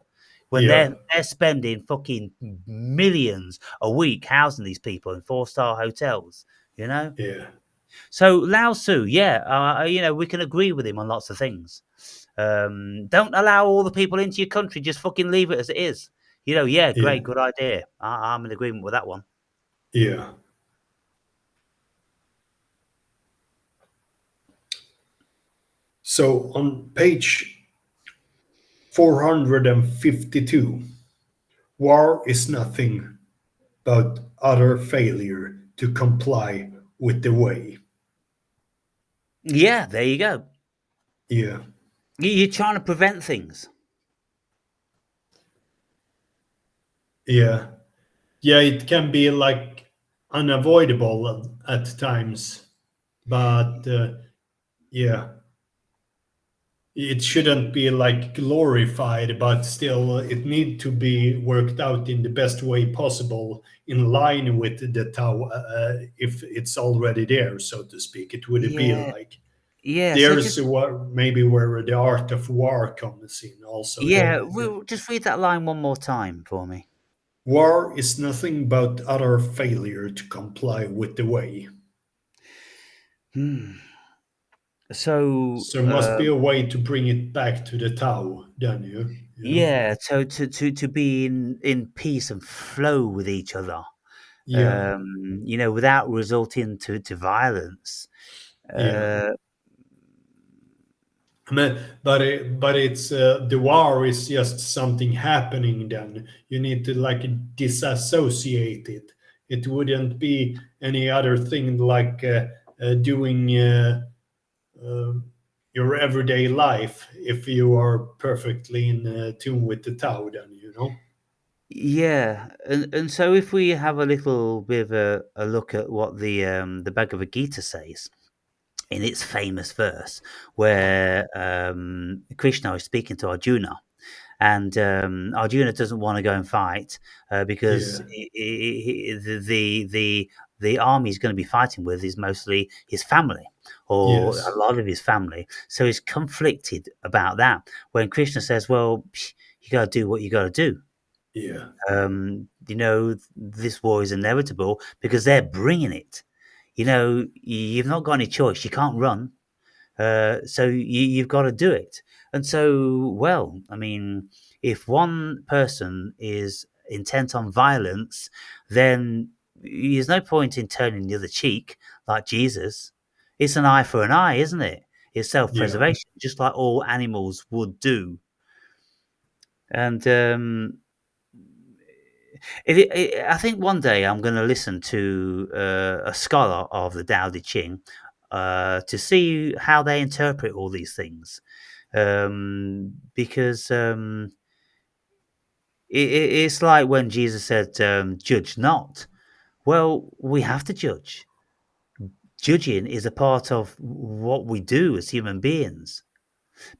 when yeah, they're spending fucking millions a week housing these people in four-star hotels, you know? yeah. So Lao Tzu, yeah, we can agree with him on lots of things. Don't allow all the people into your country. Just fucking leave it as it is. Yeah, Yeah, great, good idea. I'm in agreement with that one. yeah. So on page 452, war is nothing but utter failure to comply with the way. Yeah, there you go. Yeah, You're trying to prevent things. yeah, yeah. It can be like unavoidable at times, but yeah, it shouldn't be like glorified, but still it need to be worked out in the best way possible, in line with the Tao. If it's already there, so to speak, it would be Yeah, like yeah. So there's just what maybe where the art of war comes in. Also, yeah, the we'll just read that line one more time for me. war is nothing but utter failure to comply with the way. Hmm. So So must be a way to bring it back to the Tao, then you know. yeah, so to be in peace and flow with each other, Yeah, without resorting to violence. yeah. Uh, But it's the war is just something happening. Then you need to like disassociate it. It wouldn't be any other thing like doing uh, your everyday life if you are perfectly in tune with the Tao. Then yeah, and so if we have a little bit of a look at what the Bhagavad Gita says in its famous verse, where Krishna is speaking to Arjuna, and Arjuna doesn't want to go and fight because Yeah. the army he's going to be fighting with is mostly his family or Yes. a lot of his family. So he's conflicted about that. When Krishna says, "Well, you got to do what you got to do." Yeah. This war is inevitable because they're bringing it. You've not got any choice. You can't run. So you've got to do it. And so, well, I mean, if one person is intent on violence, then there's no point in turning the other cheek like Jesus. It's an eye for an eye, isn't it? It's self Yeah. preservation, just like all animals would do. And I think one day I'm going to listen to a scholar of the Tao Te Ching to see how they interpret all these things, because it's like when Jesus said, "Judge not." Well, we have to judge. Judging is a part of what we do as human beings.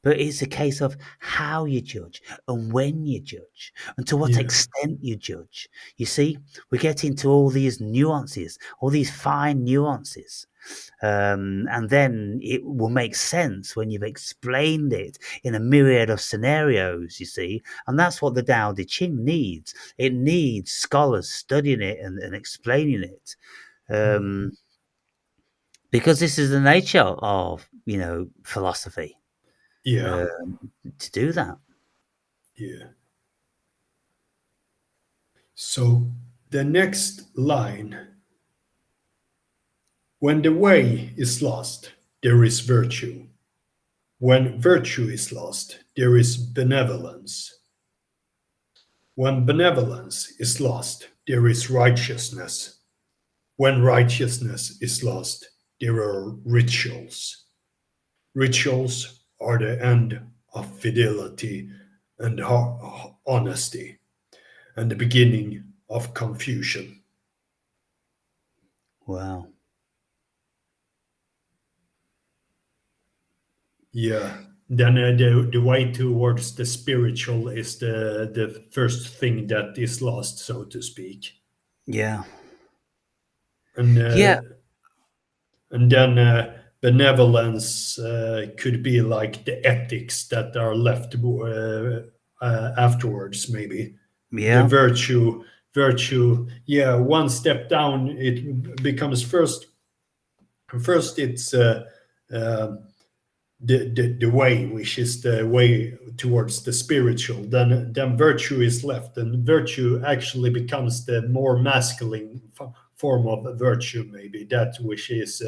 But it's a case of how you judge and when you judge and to what Yeah. extent you judge. You see, we get into all these nuances, all these fine nuances. And then it will make sense when you've explained it in a myriad of scenarios, you see. And that's what the Tao Te Ching needs. It needs scholars studying it and explaining it. Mm. Um, because this is the nature of, philosophy, Yeah. um, to do that. Yeah. So the next line: when the way is lost, there is virtue. When virtue is lost, there is benevolence. When benevolence is lost, there is righteousness. When righteousness is lost, there are rituals. Rituals are the end of fidelity and honesty, and the beginning of confusion. Wow. Yeah. Then the way towards the spiritual is the first thing that is lost, so to speak. Yeah. And Yeah. then benevolence could be like the ethics that are left afterwards, maybe the Yeah. virtue. Yeah, one step down, it becomes first First, it's uh, the way, which is the way towards the spiritual. Then virtue is left, and virtue actually becomes the more masculine form of virtue, maybe that which is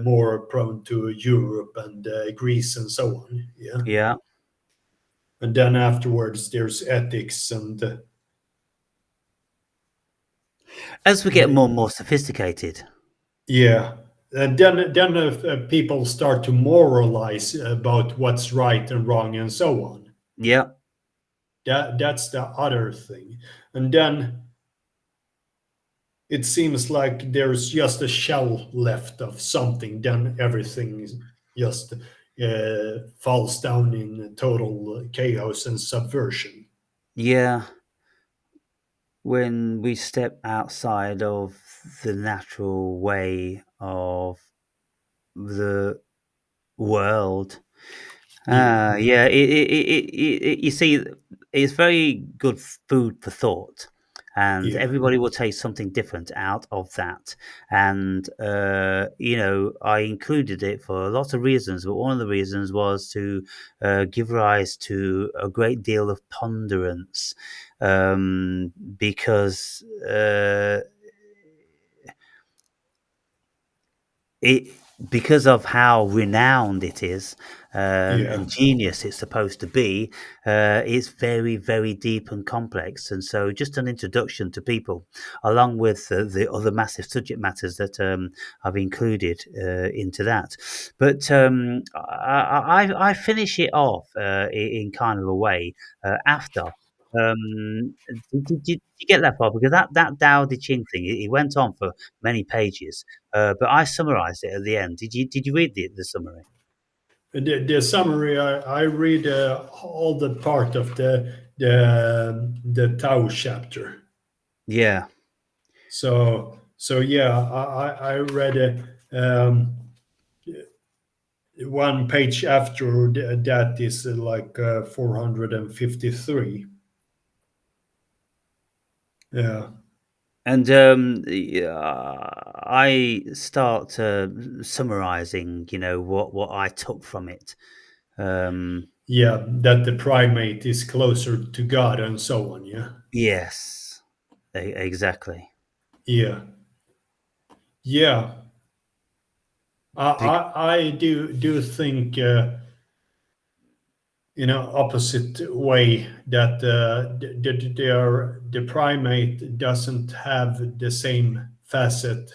more prone to Europe and Greece and so on. Yeah, Yeah. and then afterwards there's ethics As we get and more and more sophisticated. yeah. And then people start to moralize about what's right and wrong and so on. Yeah. That's the other thing. And then it seems like there's just a shell left of something. Then everything just falls down in total chaos and subversion. Yeah. When we step outside of the natural way of the world. Yeah, Yeah, you see, it's very good food for thought, and yeah, everybody will take something different out of that. And I included it for a lot of reasons, but one of the reasons was to give rise to a great deal of ponderance, because it because of how renowned it is, yeah, and genius it's supposed to be, it's very, very deep and complex. And so, just an introduction to people, along with the other massive subject matters that I've included into that. But I finish it off in kind of a way after. Did you get that far? Because that Tao Te Ching thing, it went on for many pages. But I summarised it at the end. Did you read the summary? the summary, I read all the part of the Tao chapter. Yeah. So yeah, I read one page after that is like 453. Yeah, And I start summarising, what I took from it. Um, yeah, that the primate is closer to God and so on. Yeah, yes, exactly. yeah, yeah. Bec- I do think in an opposite way that the primate doesn't have the same facet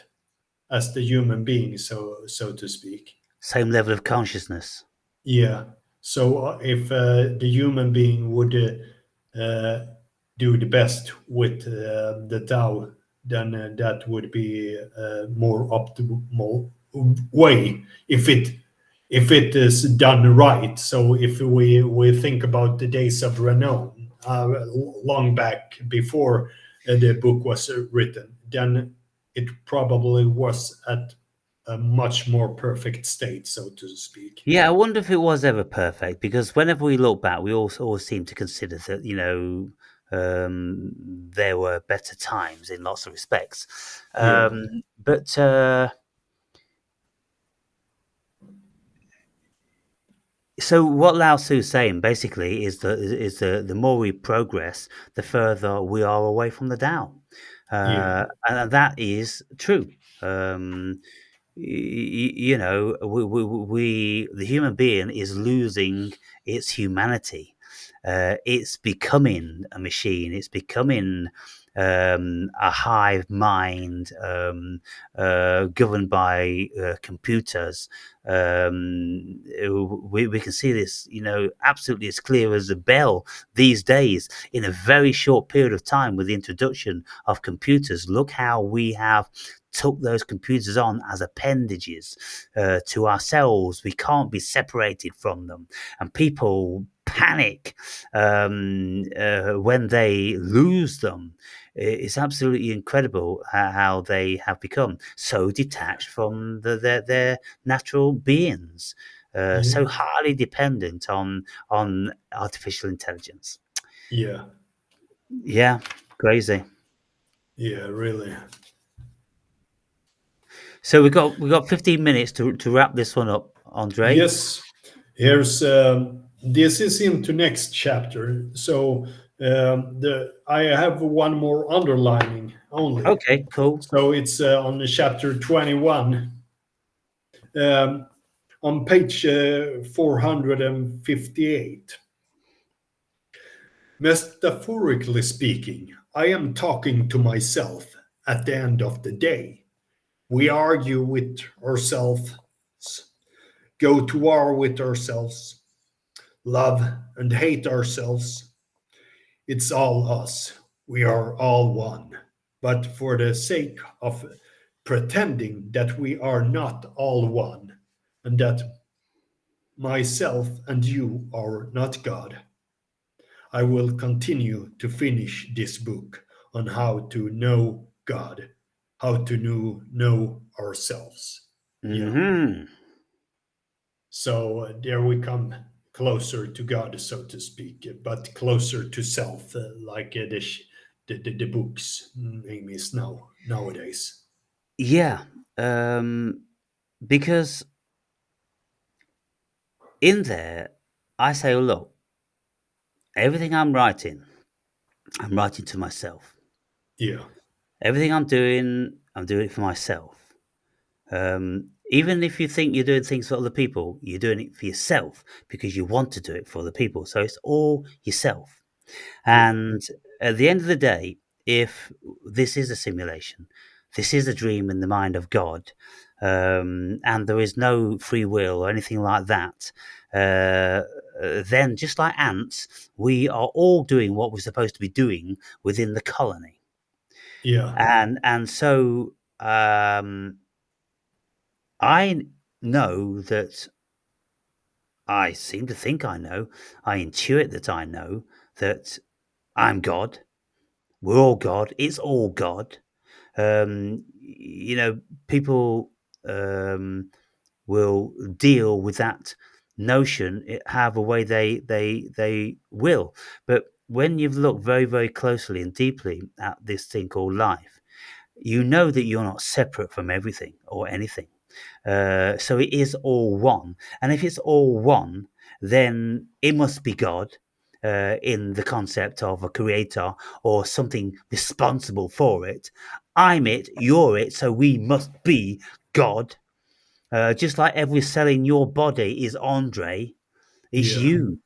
as the human being, so to speak. Same level of consciousness. Yeah. So if the human being would do the best with the Tao, then that would be a more optimal way if it is done right. So if we think about the days of renown, long back before the book was written, then it probably was at a much more perfect state, so to speak. Yeah, I wonder if it was ever perfect, because whenever we look back, we also always seem to consider that there were better times in lots of respects. Yeah, But So what Lao Tzu's saying basically is that the more we progress, the further we are away from the Tao, yeah, and that is true. The human being is losing its humanity. It's becoming a machine. It's becoming a hive mind, governed by computers. We can see this, absolutely as clear as a bell these days. In a very short period of time, with the introduction of computers, look how we have took those computers on as appendages to ourselves. We can't be separated from them, and people panic when they lose them. It's absolutely incredible how they have become so detached from their natural beings, yeah, so highly dependent on artificial intelligence. yeah, Yeah, crazy. yeah, really. So we got 15 minutes to wrap this one up, Andre. Yes, here's this is into next chapter. So the I have one more underlining only. Okay, cool. So it's on the chapter 21, um, on page 458. Metaphorically speaking, I am talking to myself at the end of the day. We argue with ourselves, go to war with ourselves, love and hate ourselves. It's all us. We are all one. But for the sake of pretending that we are not all one, and that myself and you are not God, I will continue to finish this book on how to know God, how to know ourselves. Yeah. Hmm. So there we come closer to God, so to speak, but closer to self, like the book's name is nowadays. Yeah. Um, because in there, I say, oh, look, everything I'm writing to myself. Yeah, Everything I'm doing it for myself. Even if you think you're doing things for other people, you're doing it for yourself because you want to do it for other people. So it's all yourself. yeah, And at the end of the day, if this is a simulation, this is a dream in the mind of God, and there is no free will or anything like that, then just like ants, we are all doing what we're supposed to be doing within the colony. yeah, And so I know that I seem to think I know, I intuit that I know that I'm God. We're all God. It's all God. People will deal with that notion however way they will. But when you've looked very, very closely and deeply at this thing called life, you know that you're not separate from everything or anything. So it is all one. And if it's all one, then it must be God in the concept of a creator or something responsible for it. I'm it, you're it, so we must be God. Just like every cell in your body is Andre, it's yeah, you,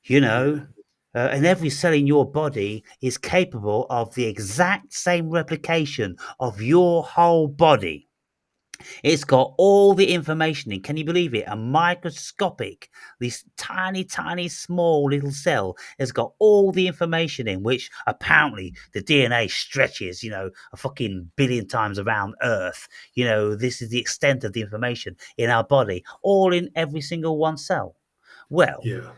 you yeah, know. And every cell in your body is capable of the exact same replication of your whole body. It's got all the information in. Can you believe it? A microscopic, this tiny, tiny, small little cell has got all the information in, which apparently the DNA stretches, a fucking billion times around Earth. This is the extent of the information in our body, all in every single one cell. Well, yeah,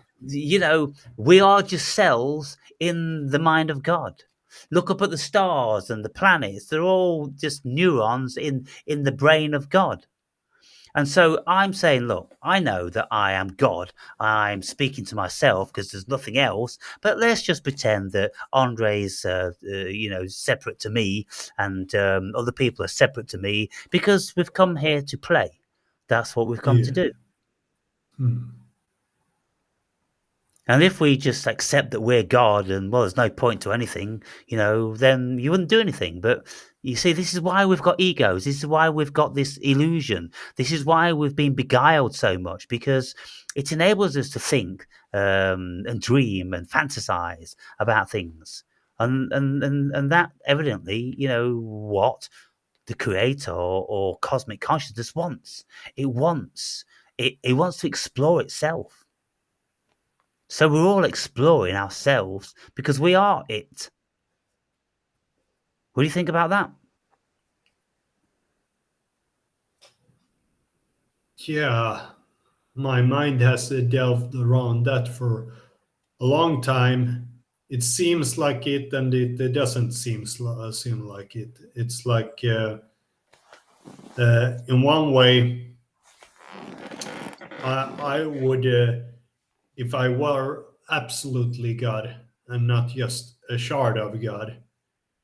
we are just cells in the mind of God. Look up at the stars and the planets. They're all just neurons in the brain of God. And so I'm saying, look, I know that I am God. I'm speaking to myself because there's nothing else. But let's just pretend that Andre's, separate to me, and other people are separate to me because we've come here to play. That's what we've come to yeah. do. Hmm. And if we just accept that we're God and, well, there's no point to anything, then you wouldn't do anything. But you see, this is why we've got egos. This is why we've got this illusion. This is why we've been beguiled so much, because it enables us to think and dream and fantasize about things. And that evidently, what the creator or cosmic consciousness wants. It wants to explore itself. So we're all exploring ourselves because we are it. What do you think about that? Yeah, my mind has delved around that for a long time. It seems like it, and it doesn't seem like it. It's like, in one way, I would, if I were absolutely God and not just a shard of God,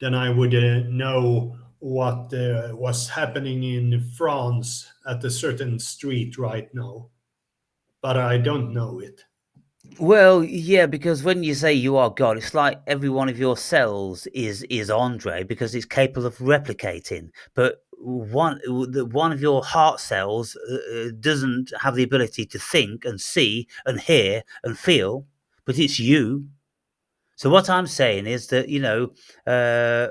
then I would know what was happening in France at a certain street right now, but I don't know it. Well, yeah, because when you say you are God, it's like every one of your cells is Andre because it's capable of replicating. But one of your heart cells doesn't have the ability to think and see and hear and feel, but it's you. So what I'm saying is that uh,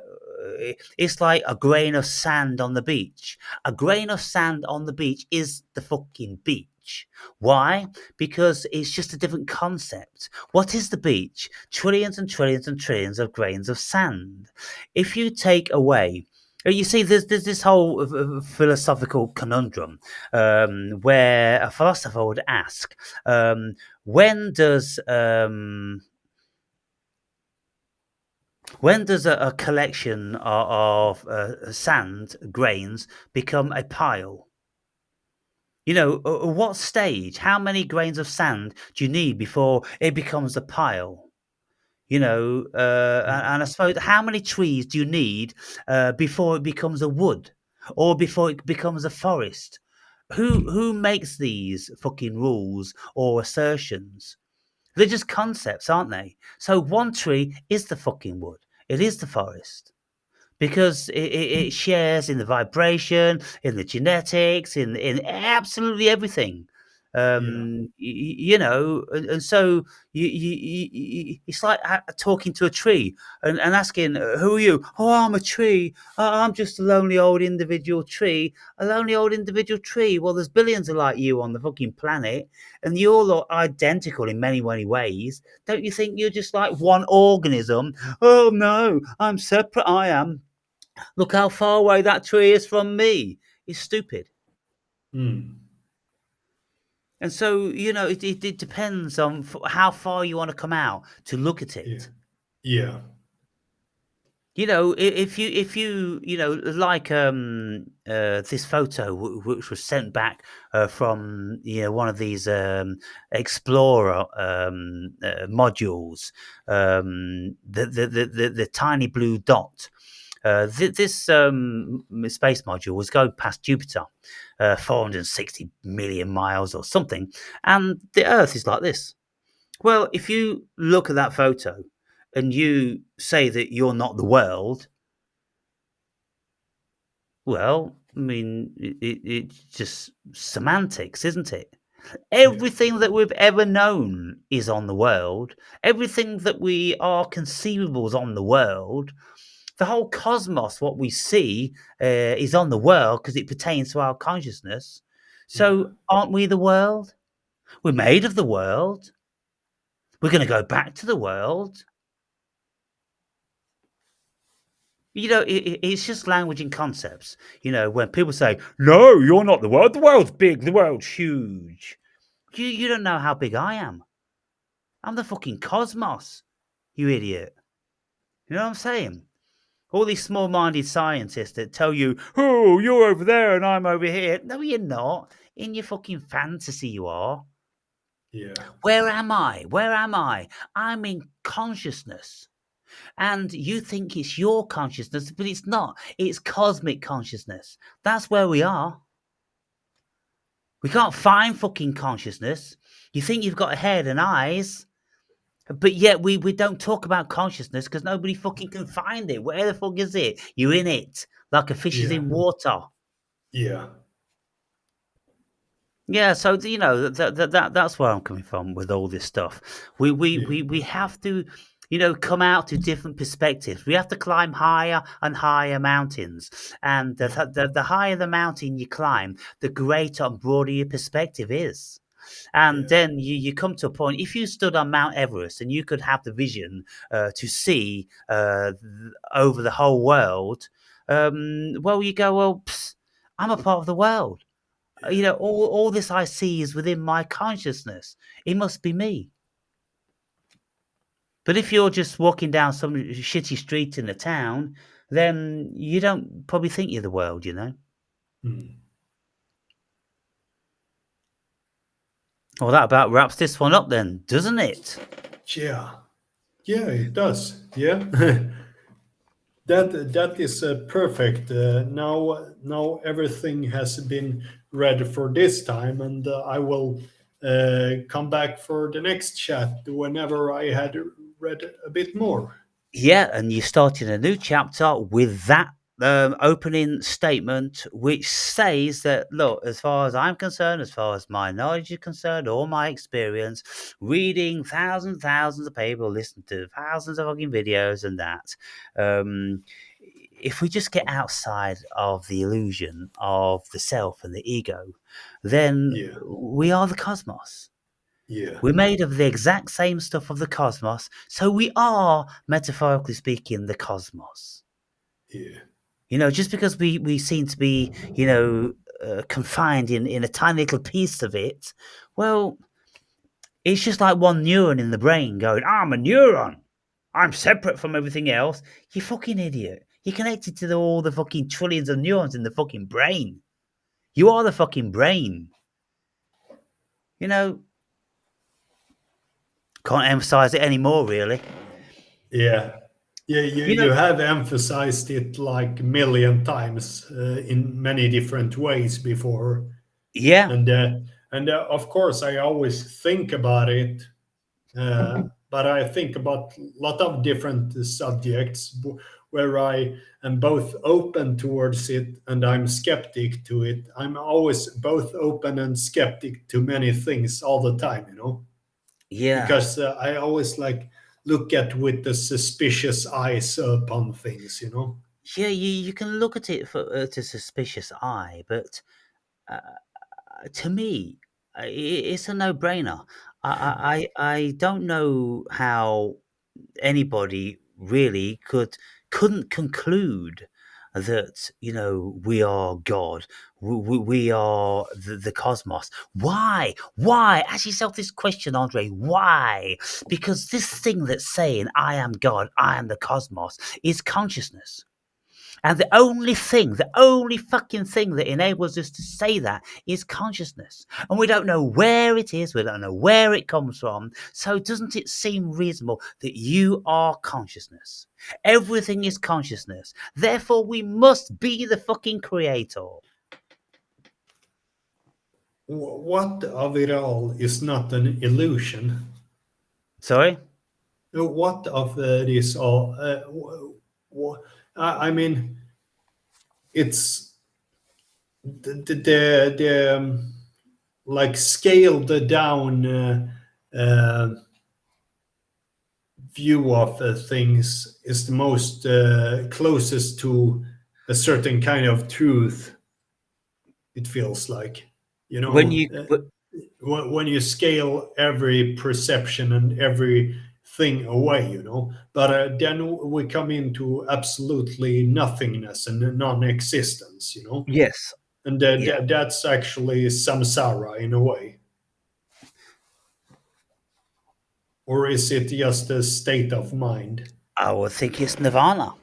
it's like a grain of sand on the beach. A grain of sand on the beach is the fucking beach. Why? Because it's just a different concept. What is the beach? Trillions and trillions and trillions of grains of sand. If you take away you see, there's this whole philosophical conundrum where a philosopher would ask, when does a collection of sand grains become a pile? What stage? How many grains of sand do you need before it becomes a pile? And I suppose how many trees do you need before it becomes a wood, or before it becomes a forest? Who makes these fucking rules or assertions? They're just concepts, aren't they? So one tree is the fucking wood. It is the forest because it shares in the vibration, in the genetics, in absolutely everything. Yeah. And so it's like talking to a tree and asking, "Who are you?" "Oh, I'm a tree. I'm just a lonely old individual tree. A lonely old individual tree." Well, there's billions of like you on the fucking planet, and you're all identical in many, many ways. Don't you think you're just like one organism? "Oh no, I'm separate. I am. Look how far away that tree is from me." It's stupid. Mm. And so, it depends on how far you want to come out to look at Yeah. it. Yeah. If you like this photo which was sent back from one of these explorer modules, the tiny blue dot. This space module was going past Jupiter, 460 million miles or something, and the Earth is like this. Well, if you look at that photo and you say that you're not the world, well, I mean, it's just semantics, isn't it? Yeah. Everything that we've ever known is on the world. Everything that we are conceivable is on the world. The whole cosmos, what we see, is on the world because it pertains to our consciousness. Yeah. So, aren't we the world? We're made of the world. We're going to go back to the world. It's just language and concepts. When people say, "No, you're not the world's big, the world's huge." You don't know how big I am. I'm the fucking cosmos, you idiot. You know what I'm saying? All these small minded scientists that tell you, "Oh, you're over there and I'm over here." No, you're not. In your fucking fantasy, you are. Yeah. Where am I? Where am I? I'm in consciousness. And you think it's your consciousness, but it's not. It's cosmic consciousness. That's where we are. We can't find fucking consciousness. You think you've got a head and eyes, but yet we don't talk about consciousness because nobody fucking can find it. Where the fuck is it? You're in it, like a fish is Yeah. in water. Yeah. Yeah, so that's where I'm coming from with all this stuff. We have to, come out to different perspectives. We have to climb higher and higher mountains, and Yeah. the higher the mountain you climb, the greater and broader your perspective is. And Yeah. then you come to a point. If you stood on Mount Everest and you could have the vision to see over the whole world, well, you go, well, I'm a part of the world. Yeah. All this I see is within my consciousness. It must be me. But if you're just walking down some shitty street in the town, then you don't probably think you're the world. Mm. Well, that about wraps this one up then, doesn't it? Yeah. Yeah, it does. Yeah. That is perfect. Now everything has been read for this time, and I will come back for the next chat whenever I had read a bit more. Yeah, and you started a new chapter with that opening statement, which says that, look, as far as I'm concerned, as far as my knowledge is concerned, or my experience, reading thousands of people, listening to thousands of fucking videos, and that, um, if we just get outside of the illusion of the self and the ego, then Yeah, we are the cosmos. yeah, We're made of the exact same stuff of the cosmos, so we are, metaphorically speaking, the cosmos. yeah, Just because we seem to be, confined in a tiny little piece of it, well, it's just like one neuron in the brain going, I'm a neuron. I'm separate from everything else. You fucking idiot. You're connected to all the fucking trillions of neurons in the fucking brain. You are the fucking brain. You know, can't emphasize it anymore, really. yeah. Yeah, You you know, have emphasized it like a million times in many different ways before, yeah, and of course I always think about it, but I think about a lot of different subjects where I am both open towards it and I'm skeptic to it. I'm always both open and skeptic to many things all the time, yeah. because I always like look at with the suspicious eyes upon things. Yeah, you can look at it to suspicious eye, but uh, to me, it's a no-brainer. I don't know how anybody really couldn't conclude that we are God, we are the cosmos. Why? Ask yourself this question, Andre. Why? Because this thing that's saying I am God, I am the cosmos, is consciousness. And the only fucking thing that enables us to say that is consciousness. And we don't know where it is, we don't know where it comes from. So doesn't it seem reasonable that you are consciousness? Everything is consciousness. Therefore, we must be the fucking creator. What of it all is not an illusion? Sorry? What of this all? I mean, it's the like scaled down view of things is the most closest to a certain kind of truth. It feels like, you When know, you but when you scale every perception and every thing away, but then we come into absolutely nothingness and non-existence. yes, And yeah, that's actually samsara in a way. Or is it just a state of mind? I would think it's nirvana.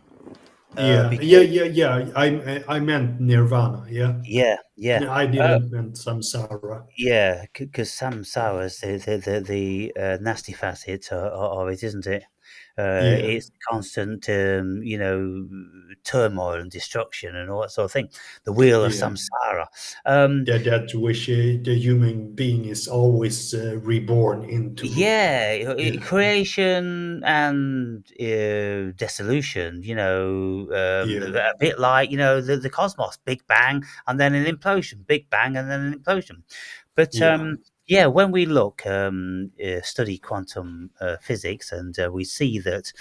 Yeah, yeah, Because yeah, yeah. I meant nirvana. Yeah, yeah, yeah. I Uh, didn't meant samsara. Yeah, because samsara's the nasty facet of it, isn't it? Yeah, It's constant, turmoil and destruction and all that sort of thing. The wheel of yeah. samsara. Um, That which the human being is always reborn into. yeah, Yeah, creation and dissolution. yeah, A bit like the cosmos, Big Bang and then an implosion, Big Bang and then an implosion. But yeah. yeah, when we look, study quantum physics, and we see that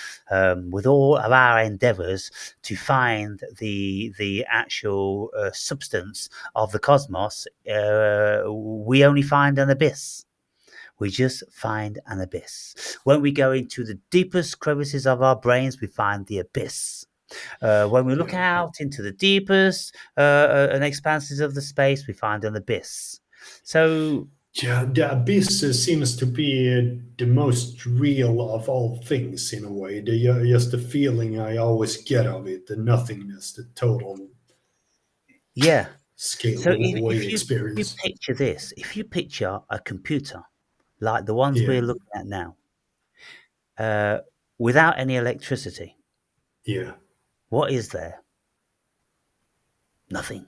with all of our endeavors to find the actual substance of the cosmos, we only find an abyss. We just find an abyss. When we go into the deepest crevices of our brains, we find the abyss. When we look Yeah. out into the deepest and expanses of the space, we find an abyss. So Yeah, the abyss seems to be the most real of all things in a way. Just the feeling I always get of it, the nothingness, the total yeah. scaled So away if you experience. picture this, if you picture a computer like the ones Yeah, we're looking at now, uh, without any electricity, yeah, What is there? Nothing.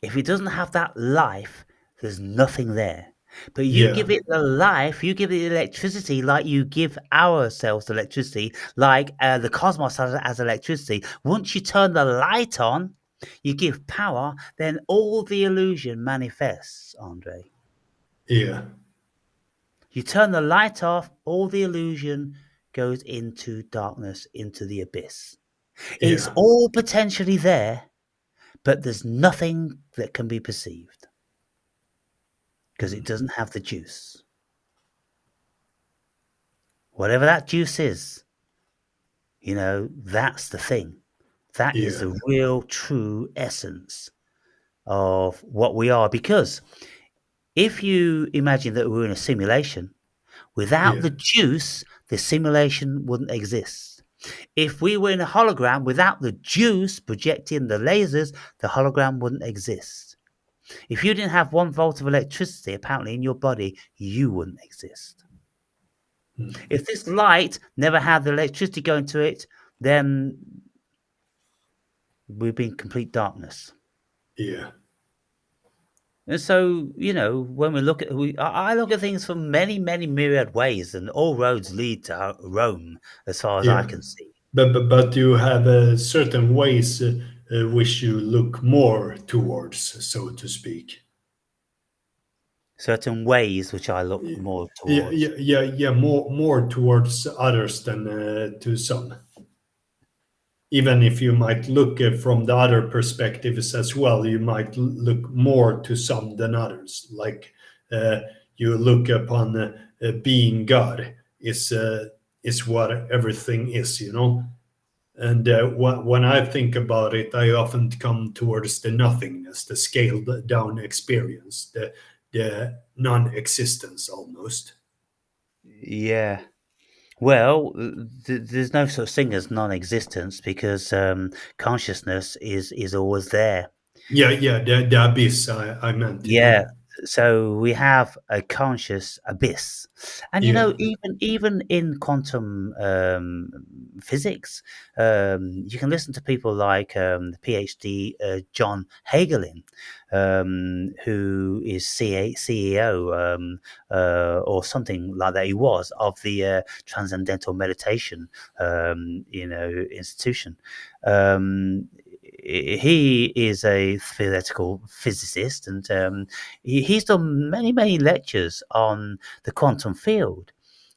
If it doesn't have that life, there's nothing there. But you Yeah, give it the life, you give it electricity like you give ourselves electricity, like the cosmos has electricity. Once you turn the light on, you give power, then all the illusion manifests, Andre. yeah, You turn the light off, all the illusion goes into darkness, into the abyss. It's yeah. all potentially there, but there's nothing that can be perceived because it Mm. doesn't have the juice. Whatever that juice is, that's the thing. That is Yeah, the real, true essence of what we are. Because if you imagine that we're in a simulation, without yeah. the juice, the simulation wouldn't exist. If we were in a hologram without the juice projecting the lasers, the hologram wouldn't exist. If you didn't have 1 volt of electricity apparently in your body, you wouldn't exist. Mm. If this light never had the electricity going to it, then we'd be in complete darkness. Yeah, And so, when we look at, I look at things from many, many myriad ways, and all roads lead to Rome, as far as I yeah. can see. But you have certain ways which you look more towards, so to speak. Certain ways which I look more Yeah, towards. yeah, yeah, yeah. More towards others than to some. Even if you might look from the other perspectives as well, you might look more to some than others. Like uh, you look upon being God is what everything is, you know. And when I think about it, I often come towards the nothingness, the scaled down experience, the non-existence almost. Yeah. Well, there's no such thing as non-existence because consciousness is always there. Yeah, yeah, the abyss I meant, you Yeah, know. so we have a conscious abyss, and Yeah. even in quantum physics, you can listen to people like the PhD John Hagelin, who is CEO or something like that. He was of the Transcendental Meditation, institution. Um, he is a theoretical physicist, and he's done many, many lectures on the quantum field.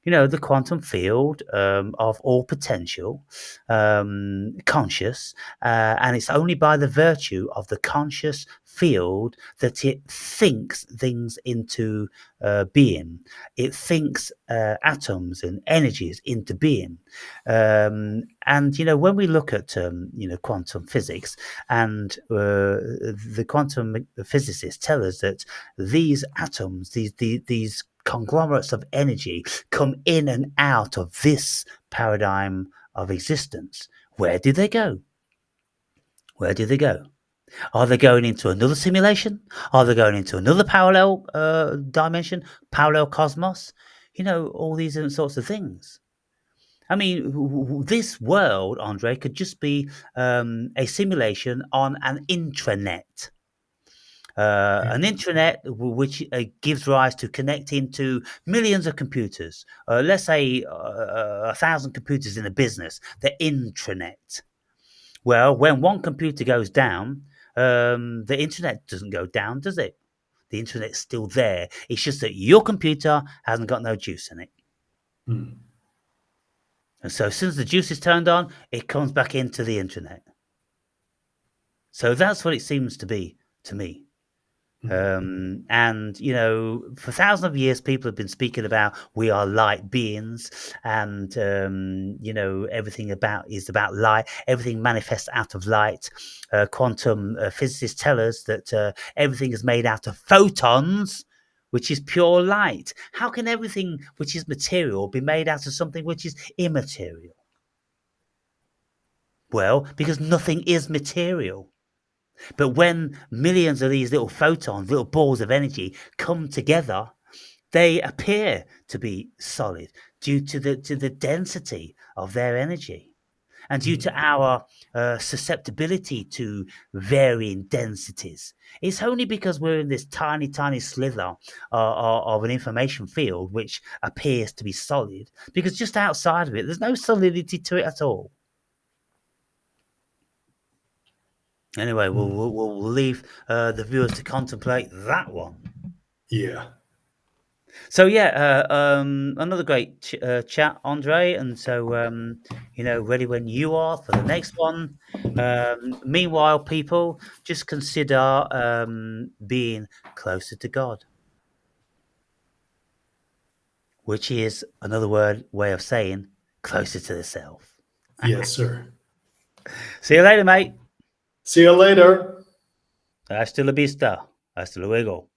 The quantum field of all potential, conscious, and it's only by the virtue of the conscious field that it thinks things into being. It thinks atoms and energies into being. And when we look at quantum physics, and the quantum physicists tell us that these atoms, these conglomerates of energy, come in and out of this paradigm of existence. Where do they go? Where do they go? Are they going into another simulation? Are they going into another parallel dimension, parallel cosmos? All these different sorts of things. I mean, this world, Andre, could just be a simulation on an intranet. Yeah. An intranet which gives rise to connecting to millions of computers. Let's say 1,000 computers in a business, the intranet. Well, when one computer goes down, the internet doesn't go down, does it? The internet's still there. It's just that your computer hasn't got no juice in it. Mm. And so as soon as the juice is turned on, it comes back into the internet. So that's what it seems to be to me. Mm. And for thousands of years, people have been speaking about we are light beings, and everything about is about light. Everything manifests out of light. Quantum physicists tell us that everything is made out of photons, which is pure light. How can everything which is material be made out of something which is immaterial? Well, because nothing is material. But when millions of these little photons, little balls of energy come together, they appear to be solid due to the density of their energy and due to our susceptibility to varying densities. It's only because we're in this tiny, tiny slither of an information field which appears to be solid, because just outside of it, there's no solidity to it at all. Anyway, we'll leave the viewers to contemplate that one. Yeah. So yeah, another great chat, Andre, and so ready when you are for the next one. Meanwhile, people, just consider being closer to God, which is another way of saying closer to the self. Yes, sir. See you later, mate. See you later. Hasta la vista. Hasta luego.